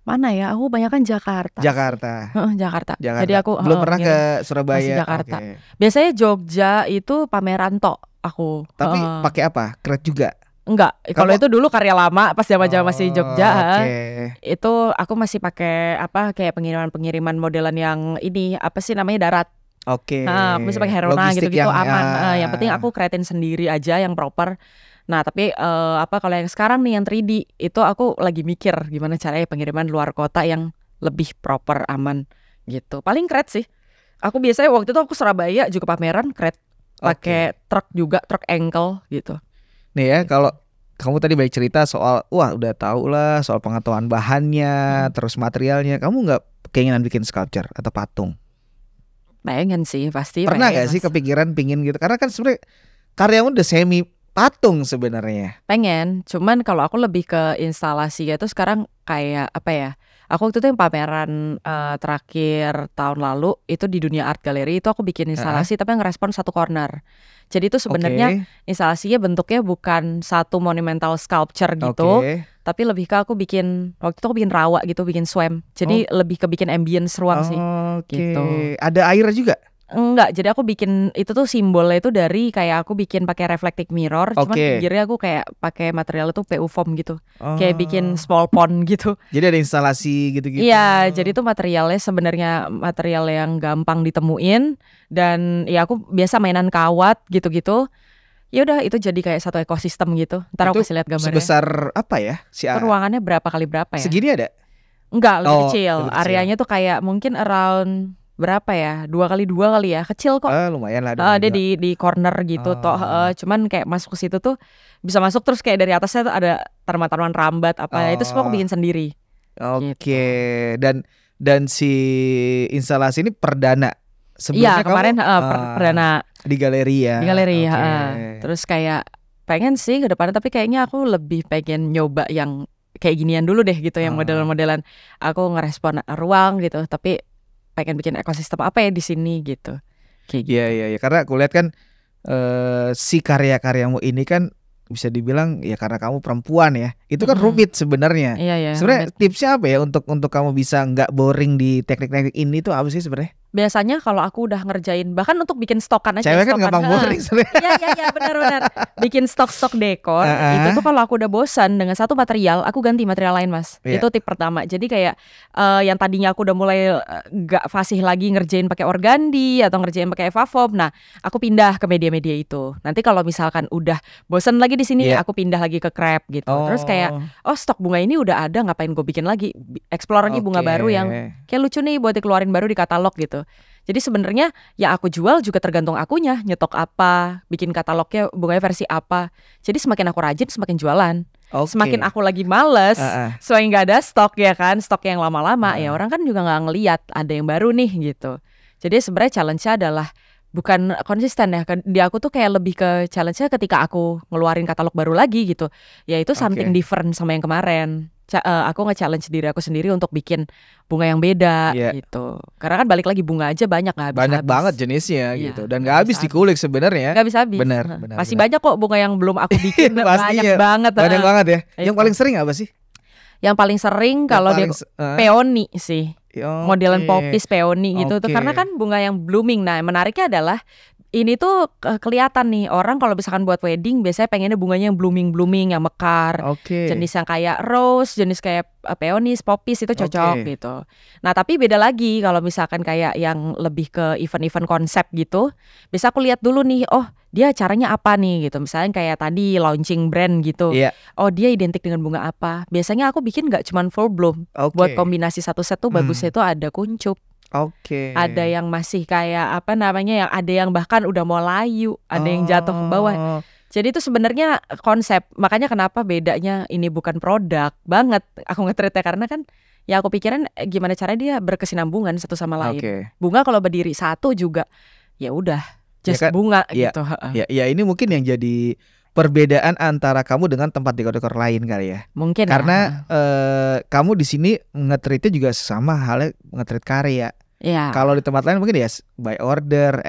Mana ya? Aku banyak kan Jakarta. Jakarta. Jadi aku belum pernah ke Surabaya. Jakarta. Biasanya Jogja itu pameran tok aku. Tapi pakai apa? Crate juga? Enggak. Kalau itu dulu karya lama pas zaman masih Jogja. Itu aku masih pakai kayak pengiriman modelan yang ini darat. Bisa pakai Herona gitu-gitu aman. Yang penting aku kreatin sendiri aja yang proper. Nah tapi kalau yang sekarang nih yang 3D itu aku lagi mikir gimana caranya pengiriman luar kota yang lebih proper, aman gitu. Paling crate sih. Aku biasanya waktu itu aku Surabaya juga pameran crate pakai truk juga, truk ankle gitu. Nih ya, kalau kamu tadi banyak cerita soal udah tahu lah soal pengetahuan bahannya, terus materialnya. Kamu nggak keinginan bikin sculpture atau patung? Pengen sih, pasti. Pernah nggak sih kepikiran pingin gitu? Karena kan sebenarnya karyamu udah semi patung sebenarnya. Pengen, cuman kalau aku lebih ke instalasi itu sekarang kayak aku waktu itu yang pameran terakhir tahun lalu itu di Dunia Art Gallery itu aku bikin instalasi tapi ngerespon satu corner. Jadi itu sebenarnya instalasinya bentuknya bukan satu monumental sculpture gitu, tapi lebih ke aku bikin rawa gitu, bikin swam. Jadi lebih ke bikin ambience ruang sih. Gitu. Ada air juga? Enggak, jadi aku bikin itu tuh simbolnya itu dari kayak aku bikin pakai reflective mirror, cuman pinggirnya aku kayak pakai material itu PU foam gitu. Kayak bikin small pond gitu. Jadi ada instalasi gitu-gitu. Iya, jadi itu materialnya sebenarnya material yang gampang ditemuin dan ya aku biasa mainan kawat gitu-gitu. Ya udah itu jadi kayak satu ekosistem gitu. Ntar aku kasih lihat gambarnya. Sebesar apa ya? Ruangannya berapa kali berapa ya? Segini ada? Enggak, lebih kecil. Areanya tuh kayak mungkin around berapa ya, 2x2 kali ya, kecil kok. Lumayan lah. Dia di corner gitu cuman kayak masuk ke situ tuh bisa masuk terus kayak dari atasnya tuh ada tanaman-tanaman rambat itu semua aku bikin sendiri. Gitu. Dan si instalasi ini perdana. Sebelumnya kemarin perdana di galeri ya. Di galeri terus kayak pengen sih ke depannya, tapi kayaknya aku lebih pengen nyoba yang kayak ginian dulu deh gitu, yang modelan-modelan aku ngerespon ruang gitu, tapi pengen bikin ekosistem apa ya di sini gitu. Iya. Karena aku lihat kan si karya-karyamu ini kan bisa dibilang ya karena kamu perempuan ya. Itu kan rumit sebenarnya. Iya. Sebenarnya tipsnya apa ya untuk kamu bisa nggak boring di teknik-teknik ini tuh apa sih sebenarnya? Biasanya kalau aku udah ngerjain, bahkan untuk bikin stokan aja. Cewek kan gampang boring sebenarnya. Iya benar. Bikin stok dekor itu tuh kalau aku udah bosan dengan satu material, aku ganti material lain Mas. Itu tip pertama. Jadi kayak yang tadinya aku udah mulai gak fasih lagi ngerjain pakai organdi atau ngerjain pakai evafoam. Nah, aku pindah ke media-media itu. Nanti kalau misalkan udah bosan lagi di sini, aku pindah lagi ke crepe gitu. Terus kayak stok bunga ini udah ada, ngapain gue bikin lagi? Explore lagi bunga baru yang kayak lucu nih buat dikeluarin baru di katalog gitu. Jadi sebenarnya yang aku jual juga tergantung akunya, nyetok apa, bikin katalognya bunganya versi apa. Jadi semakin aku rajin semakin jualan. Semakin aku lagi males, semakin gak ada stok ya kan, stok yang lama-lama ya orang kan juga gak ngeliat ada yang baru nih gitu. Jadi sebenarnya challenge-nya adalah bukan konsisten ya, di aku tuh kayak lebih ke challenge-nya ketika aku ngeluarin katalog baru lagi gitu. Ya itu something different sama yang kemarin. Aku nge-challenge diri aku sendiri untuk bikin bunga yang beda gitu. Karena kan balik lagi bunga aja banyak gak habis. Banyak banget jenisnya gitu. Dan gak habis dikulik sebenarnya. Gak habis-habis. Benar. Masih banyak kok bunga yang belum aku bikin. Banyak banget. Banyak banget ya. Yang paling sering apa sih? Yang paling sering kalau dia peony sih. Modelan popis peony gitu tuh. Karena kan bunga yang blooming. Nah menariknya adalah ini tuh kelihatan nih orang kalau misalkan buat wedding biasanya pengennya bunganya yang blooming yang mekar, jenis yang kayak rose, jenis kayak peonis, popis itu cocok gitu. Nah tapi beda lagi kalau misalkan kayak yang lebih ke event-event konsep gitu, bisa aku lihat dulu nih, oh dia caranya apa nih gitu. Misalnya kayak tadi launching brand gitu, oh dia identik dengan bunga apa. Biasanya aku bikin nggak cuma full bloom, buat kombinasi satu set tuh bagusnya itu ada kuncup. Ada yang masih kayak apa namanya, yang ada yang bahkan udah mau layu, ada yang jatuh ke bawah. Jadi itu sebenarnya konsep. Makanya kenapa bedanya ini bukan produk banget aku nge-treatnya, karena kan ya aku pikirin gimana caranya dia berkesinambungan satu sama lain. Bunga kalau berdiri satu juga ya udah just ya kan, bunga gitu. Ya ini mungkin yang jadi perbedaan antara kamu dengan tempat dekor-dekor lain kali ya. Mungkin karena kamu di sini nge-treatnya juga sama halnya nge-treat karya. Ya. Kalau di tempat lain mungkin ya by order,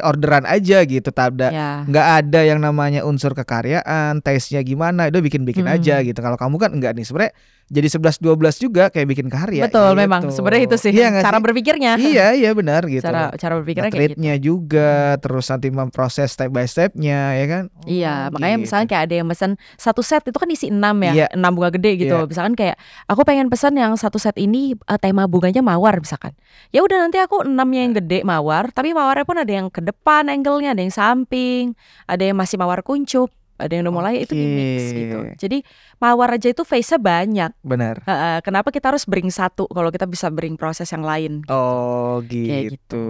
orderan aja gitu, nggak ada yang namanya unsur kekaryaan, taste-nya gimana, itu bikin aja gitu. Kalau kamu kan enggak nih, sebenarnya jadi 11-12 juga kayak bikin karya. Betul, gitu. Memang sebenarnya itu sih cara berpikirnya. Iya benar gitu. Cara berpikirnya kayak gitu. Juga, terus nanti memproses step by stepnya, ya kan? Iya, makanya misalnya kayak ada yang pesan satu set itu kan isi 6 ya, 6 bunga gede gitu. Misalkan kayak aku pengen pesan yang satu set ini tema bunganya mawar misalkan. Ya udah nanti aku 6-nya yang gede mawar, tapi mawarnya pun ada yang ke depan angle-nya, ada yang samping, ada yang masih mawar kuncup. Ada yang udah mulai itu di mix gitu. Jadi mawar aja itu face-nya banyak. Benar. Kenapa kita harus bring satu kalau kita bisa bring proses yang lain? Gitu. Oh gitu.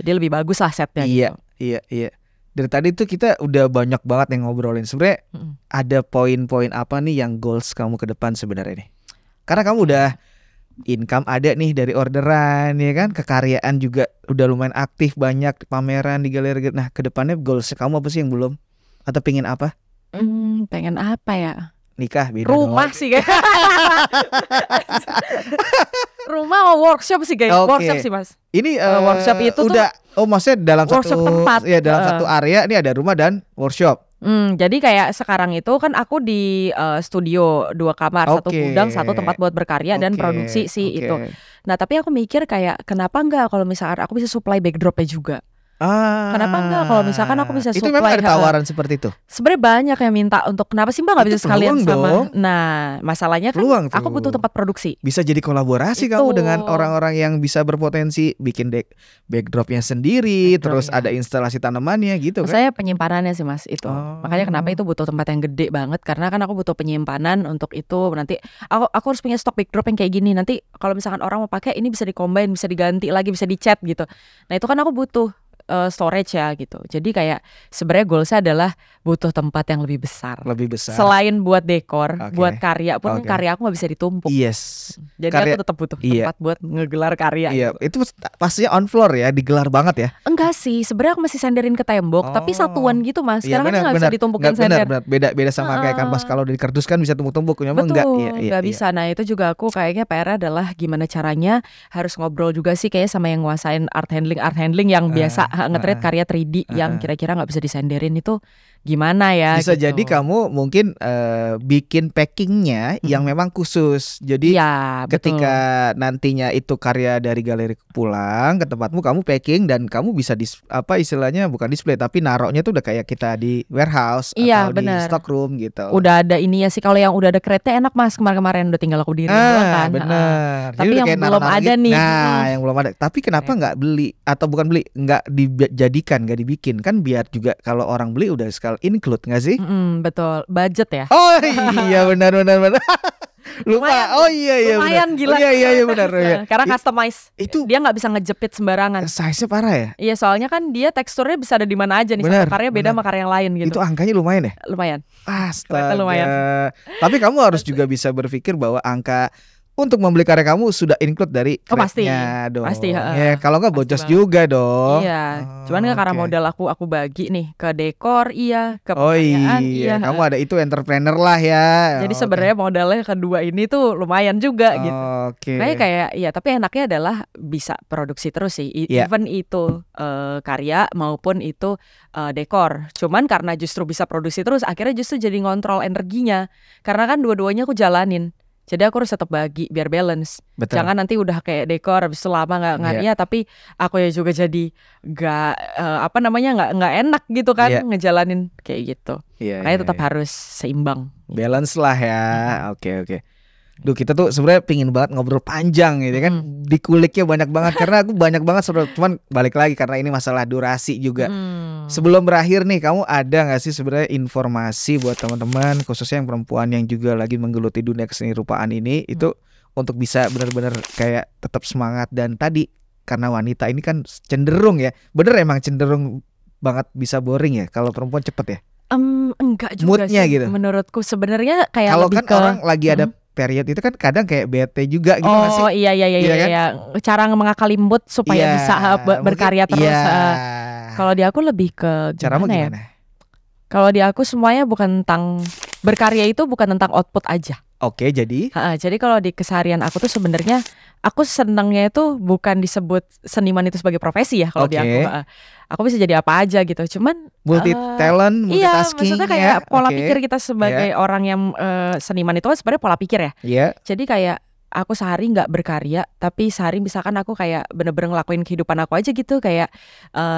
Jadi lebih bagus lah setnya. Iya. Dari tadi tuh kita udah banyak banget yang ngobrolin. Sebenarnya ada poin-poin apa nih yang goals kamu ke depan sebenarnya nih? Karena kamu udah income ada nih dari orderan ya kan, kekaryaan juga udah lumayan aktif, banyak pameran di galeri. Nah ke depannya goals kamu apa sih yang belum? Atau pengen apa? Pengen apa ya? Nikah beda rumah dong. Sih kayak rumah atau workshop sih kayak workshop sih Mas. Ini workshop itu udah maksudnya dalam workshop satu tempat. Ya dalam satu area ini ada rumah dan workshop. Jadi kayak sekarang itu kan aku di studio 2 kamar, 1 gudang, 1 tempat buat berkarya dan produksi sih itu. Nah tapi aku mikir kayak kenapa enggak kalau misalkan aku bisa supply backdropnya juga. Kenapa enggak kalau misalkan aku bisa supply? Itu memang ada tawaran seperti itu. Sebenarnya banyak yang minta untuk kenapa sih Mbak nggak bisa sekalian sama dong. Nah masalahnya kan aku butuh tempat produksi. Bisa jadi kolaborasi kamu dengan orang-orang yang bisa berpotensi bikin backdropnya sendiri, terus ada instalasi tanamannya gitu kan. Saya penyimpanannya sih Mas itu. Makanya kenapa itu butuh tempat yang gede banget, karena kan aku butuh penyimpanan untuk itu. Nanti aku harus punya stok backdrop yang kayak gini. Nanti kalau misalkan orang mau pakai ini bisa di-combine, bisa diganti lagi, bisa di-cat gitu. Nah itu kan aku butuh storage ya gitu. Jadi kayak sebenarnya goalsnya adalah butuh tempat yang lebih besar. Selain buat dekor, buat karya pun karya aku nggak bisa ditumpuk. Yes. Jadi aku tetap butuh tempat buat ngegelar karya. Iya. Itu pastinya on floor ya, digelar banget ya. Enggak sih, sebenarnya aku masih senderin ke tembok, tapi satuan gitu Mas. Sekarang kan nggak bisa ditumpukin sender. Beda sama kayak kanvas, kalau di kardus kan bisa tumpuk-tumpuk. Nggak bisa. Nah itu juga aku kayaknya PR adalah gimana caranya, harus ngobrol juga sih kayak sama yang nguasain art handling yang biasa nge-treat karya 3D yang kira-kira nggak bisa disenderin itu gimana ya? Bisa gitu. jadi kamu mungkin bikin packingnya yang memang khusus. Jadi ketika nantinya itu karya dari galeri pulang ke tempatmu, kamu packing dan kamu bisa istilahnya bukan display tapi naroknya tuh udah kayak kita di warehouse atau di stockroom gitu. Udah ada ini ya sih, kalau yang udah ada kereta enak Mas, kemarin udah tinggal aku diri kan. Bener. Tapi yang belum ada nih. Nah yang belum ada. Tapi kenapa nggak beli atau bukan beli, nggak dijadikan, nggak dibikin kan, biar juga kalau orang beli udah sekali include nggak sih? Betul, budget ya. Oh iya benar. Lupa. Lumayan benar. Gila. Iya benar. Karena customize. Itu dia nggak bisa ngejepit sembarangan. Size-nya parah ya? Iya, soalnya kan dia teksturnya bisa ada di mana aja nih. Satu karya beda sama karya yang lain gitu. Itu angkanya lumayan ya? Lumayan. Astaga. Lumayan. Tapi kamu harus juga bisa berpikir bahwa angka untuk membeli karya kamu sudah include dari crate-nya dong. Pasti. Ya, kalau nggak bocos juga dong. Iya. Cuman karena modal aku bagi nih ke dekor, ke pekerjaan. Iya. Kamu ada itu entrepreneur lah ya. Jadi sebenarnya modalnya kedua ini tuh lumayan juga gitu. Kayak tapi enaknya adalah bisa produksi terus sih. Even itu karya maupun itu dekor. Cuman karena justru bisa produksi terus, akhirnya justru jadi ngontrol energinya. Karena kan dua-duanya aku jalanin. Jadi aku harus tetap bagi biar balance. Betul. Jangan nanti udah kayak dekor habis itu lama nggak tapi aku ya juga jadi nggak nggak enak gitu kan ngejalanin kayak gitu. Makanya tetap harus seimbang. Balance lah ya. Oke. Duh, kita tuh sebenarnya pingin banget ngobrol panjang gitu kan. Dikuliknya banyak banget karena aku banyak banget cuman balik lagi karena ini masalah durasi juga. Sebelum berakhir nih, kamu ada gak sih sebenarnya informasi buat teman-teman khususnya yang perempuan yang juga lagi menggeluti dunia keseni rupaan ini, itu untuk bisa benar-benar kayak tetap semangat. Dan tadi karena wanita ini kan cenderung ya, bener emang cenderung banget bisa boring ya kalau perempuan cepet ya. Enggak juga Moodnya sih gitu. Menurutku sebenarnya kayak Kalau lebih kan ke orang lagi ada period itu kan kadang kayak bete juga gitu nggak sih? Oh iya kan? cara mengakali mood supaya bisa berkarya mungkin, terus. Kalau di aku lebih ke caramu gimana ya? gimana? Kalau di aku semuanya bukan tentang berkarya, itu bukan tentang output aja. Oke, jadi Jadi kalau di keseharian aku tuh sebenarnya aku senangnya itu bukan disebut seniman itu sebagai profesi ya kalau di aku. Aku bisa jadi apa aja gitu. Cuman multi talent, iya, multitasking. maksudnya kayak pola pikir kita sebagai orang yang seniman itu kan sebenarnya pola pikir ya. Jadi kayak aku sehari nggak berkarya, tapi sehari misalkan aku kayak bener-bener ngelakuin kehidupan aku aja gitu, kayak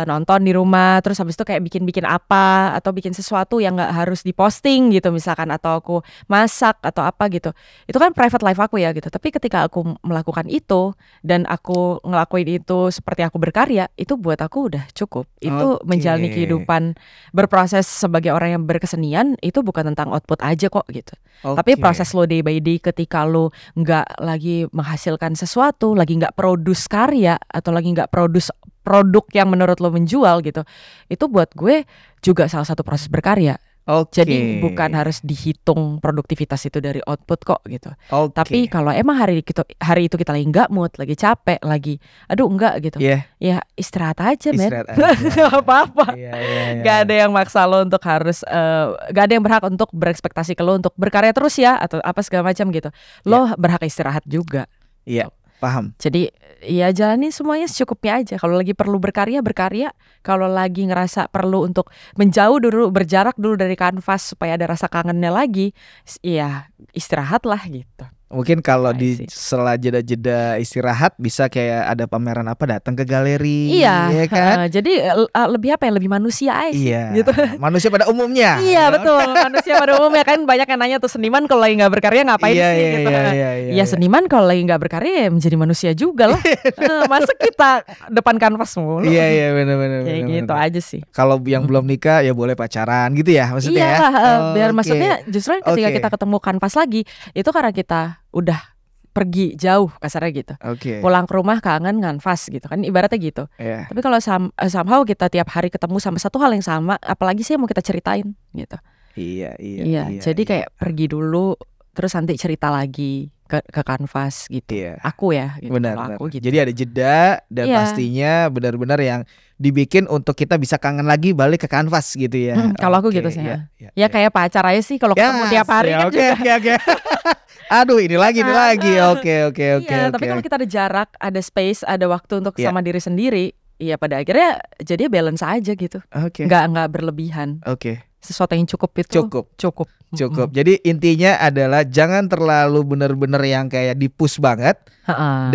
nonton di rumah, terus habis itu kayak bikin apa atau bikin sesuatu yang nggak harus diposting gitu misalkan, atau aku masak atau apa gitu. Itu kan private life aku ya gitu. Tapi ketika aku melakukan itu dan aku ngelakuin itu seperti aku berkarya, itu buat aku udah cukup. Itu menjalani kehidupan berproses sebagai orang yang berkesenian itu bukan tentang output aja kok gitu. Tapi proses lo day by day ketika lo nggak lagi menghasilkan sesuatu, lagi nggak produce karya atau lagi nggak produce produk yang menurut lo menjual gitu, itu buat gue juga salah satu proses berkarya. Jadi bukan harus dihitung produktivitas itu dari output kok gitu. Tapi kalau emang hari itu kita lagi nggak mood, lagi capek, lagi aduh enggak gitu, ya istirahat aja men. Gak apa-apa. Gak ada yang maksa lo untuk harus gak ada yang berhak untuk berekspektasi ke lo untuk berkarya terus ya atau apa segala macam gitu. Lo berhak istirahat juga. Iya, paham. Jadi ya jalani semuanya secukupnya aja. Kalau lagi perlu berkarya. Kalau lagi ngerasa perlu untuk menjauh dulu, berjarak dulu dari kanvas supaya ada rasa kangennya lagi, ya istirahat lah gitu. Mungkin kalau di sela jeda-jeda istirahat bisa kayak ada pameran apa, datang ke galeri, ya kan? Jadi lebih apa ya, lebih manusia aja sih, gitu. Manusia pada umumnya. Iya betul, manusia pada umumnya kan banyak yang nanya tuh, seniman kalau lagi nggak berkarya ngapain sih gitu. Ya seniman kalau lagi nggak berkarya ya menjadi manusia juga lah. Masa kita depan kanvas mulu? Iya benar. Kayak gitu aja sih. Kalau yang belum nikah ya boleh pacaran gitu ya maksudnya. Iya, biar maksudnya justru ketika kita ketemu kanvas lagi itu karena kita udah pergi jauh kasarnya gitu. Pulang ke rumah kangen kanvas gitu kan, ibaratnya gitu. Tapi kalau somehow kita tiap hari ketemu sama satu hal yang sama, apalagi sih yang mau kita ceritain gitu. Iya. Jadi kayak pergi dulu terus nanti cerita lagi ke kanvas gitu. Aku ya gitu. Benar. Aku gitu. Jadi ada jeda dan pastinya benar-benar yang dibikin untuk kita bisa kangen lagi balik ke kanvas gitu ya. Kalau aku gitu sih. Ya kayak pacar aja sih kalau ketemu tiap hari kan Oke. Aduh ini lagi. Oke. Iya, tapi kalau kita ada jarak, ada space, ada waktu untuk sama diri sendiri, ya pada akhirnya jadi balance aja gitu. Nggak berlebihan. Sesuatu yang cukup itu cukup. Jadi intinya adalah jangan terlalu benar-benar yang kayak di-push banget.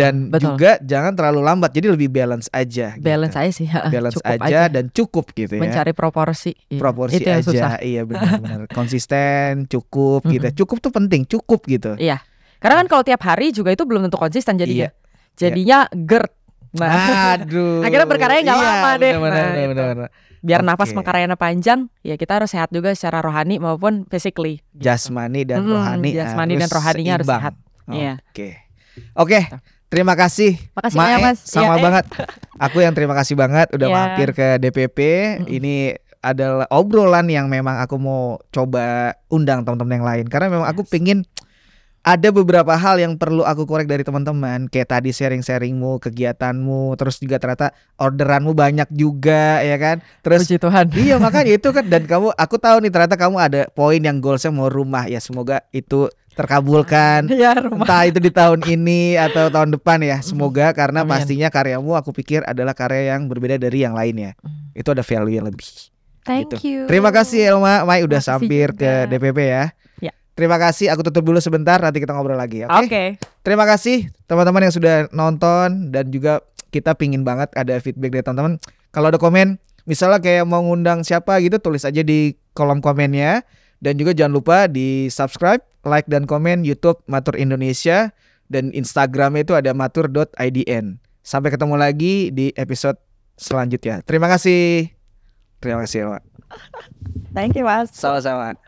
Dan juga jangan terlalu lambat. Jadi lebih balance aja. Balance aja sih. Balance aja dan cukup gitu ya. Mencari proporsi. Proporsi itu yang aja. susah. Iya benar. Konsisten, cukup gitu. Cukup tuh penting, cukup gitu. Iya. Karena kan kalau tiap hari juga itu belum tentu konsisten jadinya. Jadinya GERD. Aduh. Akhirnya berkaryanya nggak lama deh. Benar. Biar nafas mengkaryanya panjang, ya kita harus sehat juga secara rohani maupun physically. Gitu. Jasmani dan rohani. Jasmani dan rohaninya harus sehat. Oke. Terima kasih. Makasih banyak Mas. Sama banget. Aku yang terima kasih banget udah mampir ke DPP. Ini adalah obrolan yang memang aku mau coba undang teman-teman yang lain. Karena memang aku pingin ada beberapa hal yang perlu aku korek dari teman-teman. Kayak tadi sharing-sharingmu, kegiatanmu, terus juga ternyata orderanmu banyak juga ya kan. Terus puji Tuhan. Iya makanya itu kan. Dan aku tahu nih ternyata kamu ada poin yang goalsnya mau rumah. Ya semoga itu terkabulkan. Entah itu di tahun ini atau tahun depan ya. Semoga karena pastinya karyamu aku pikir adalah karya yang berbeda dari yang lainnya. Itu ada value yang lebih. Thank you. Terima kasih Elma, Mai udah sampir ke DPP ya. Terima kasih, aku tutup dulu sebentar, nanti kita ngobrol lagi. Oke. Terima kasih teman-teman yang sudah nonton. Dan juga kita pingin banget ada feedback dari teman-teman. Kalau ada komen, misalnya kayak mau ngundang siapa gitu, tulis aja di kolom komennya. Dan juga jangan lupa di subscribe, like dan komen YouTube Matur Indonesia. Dan Instagramnya itu ada matur.idn. Sampai ketemu lagi di episode selanjutnya. Terima kasih. Terima kasih Elma. Thank you Mas. Sama-sama.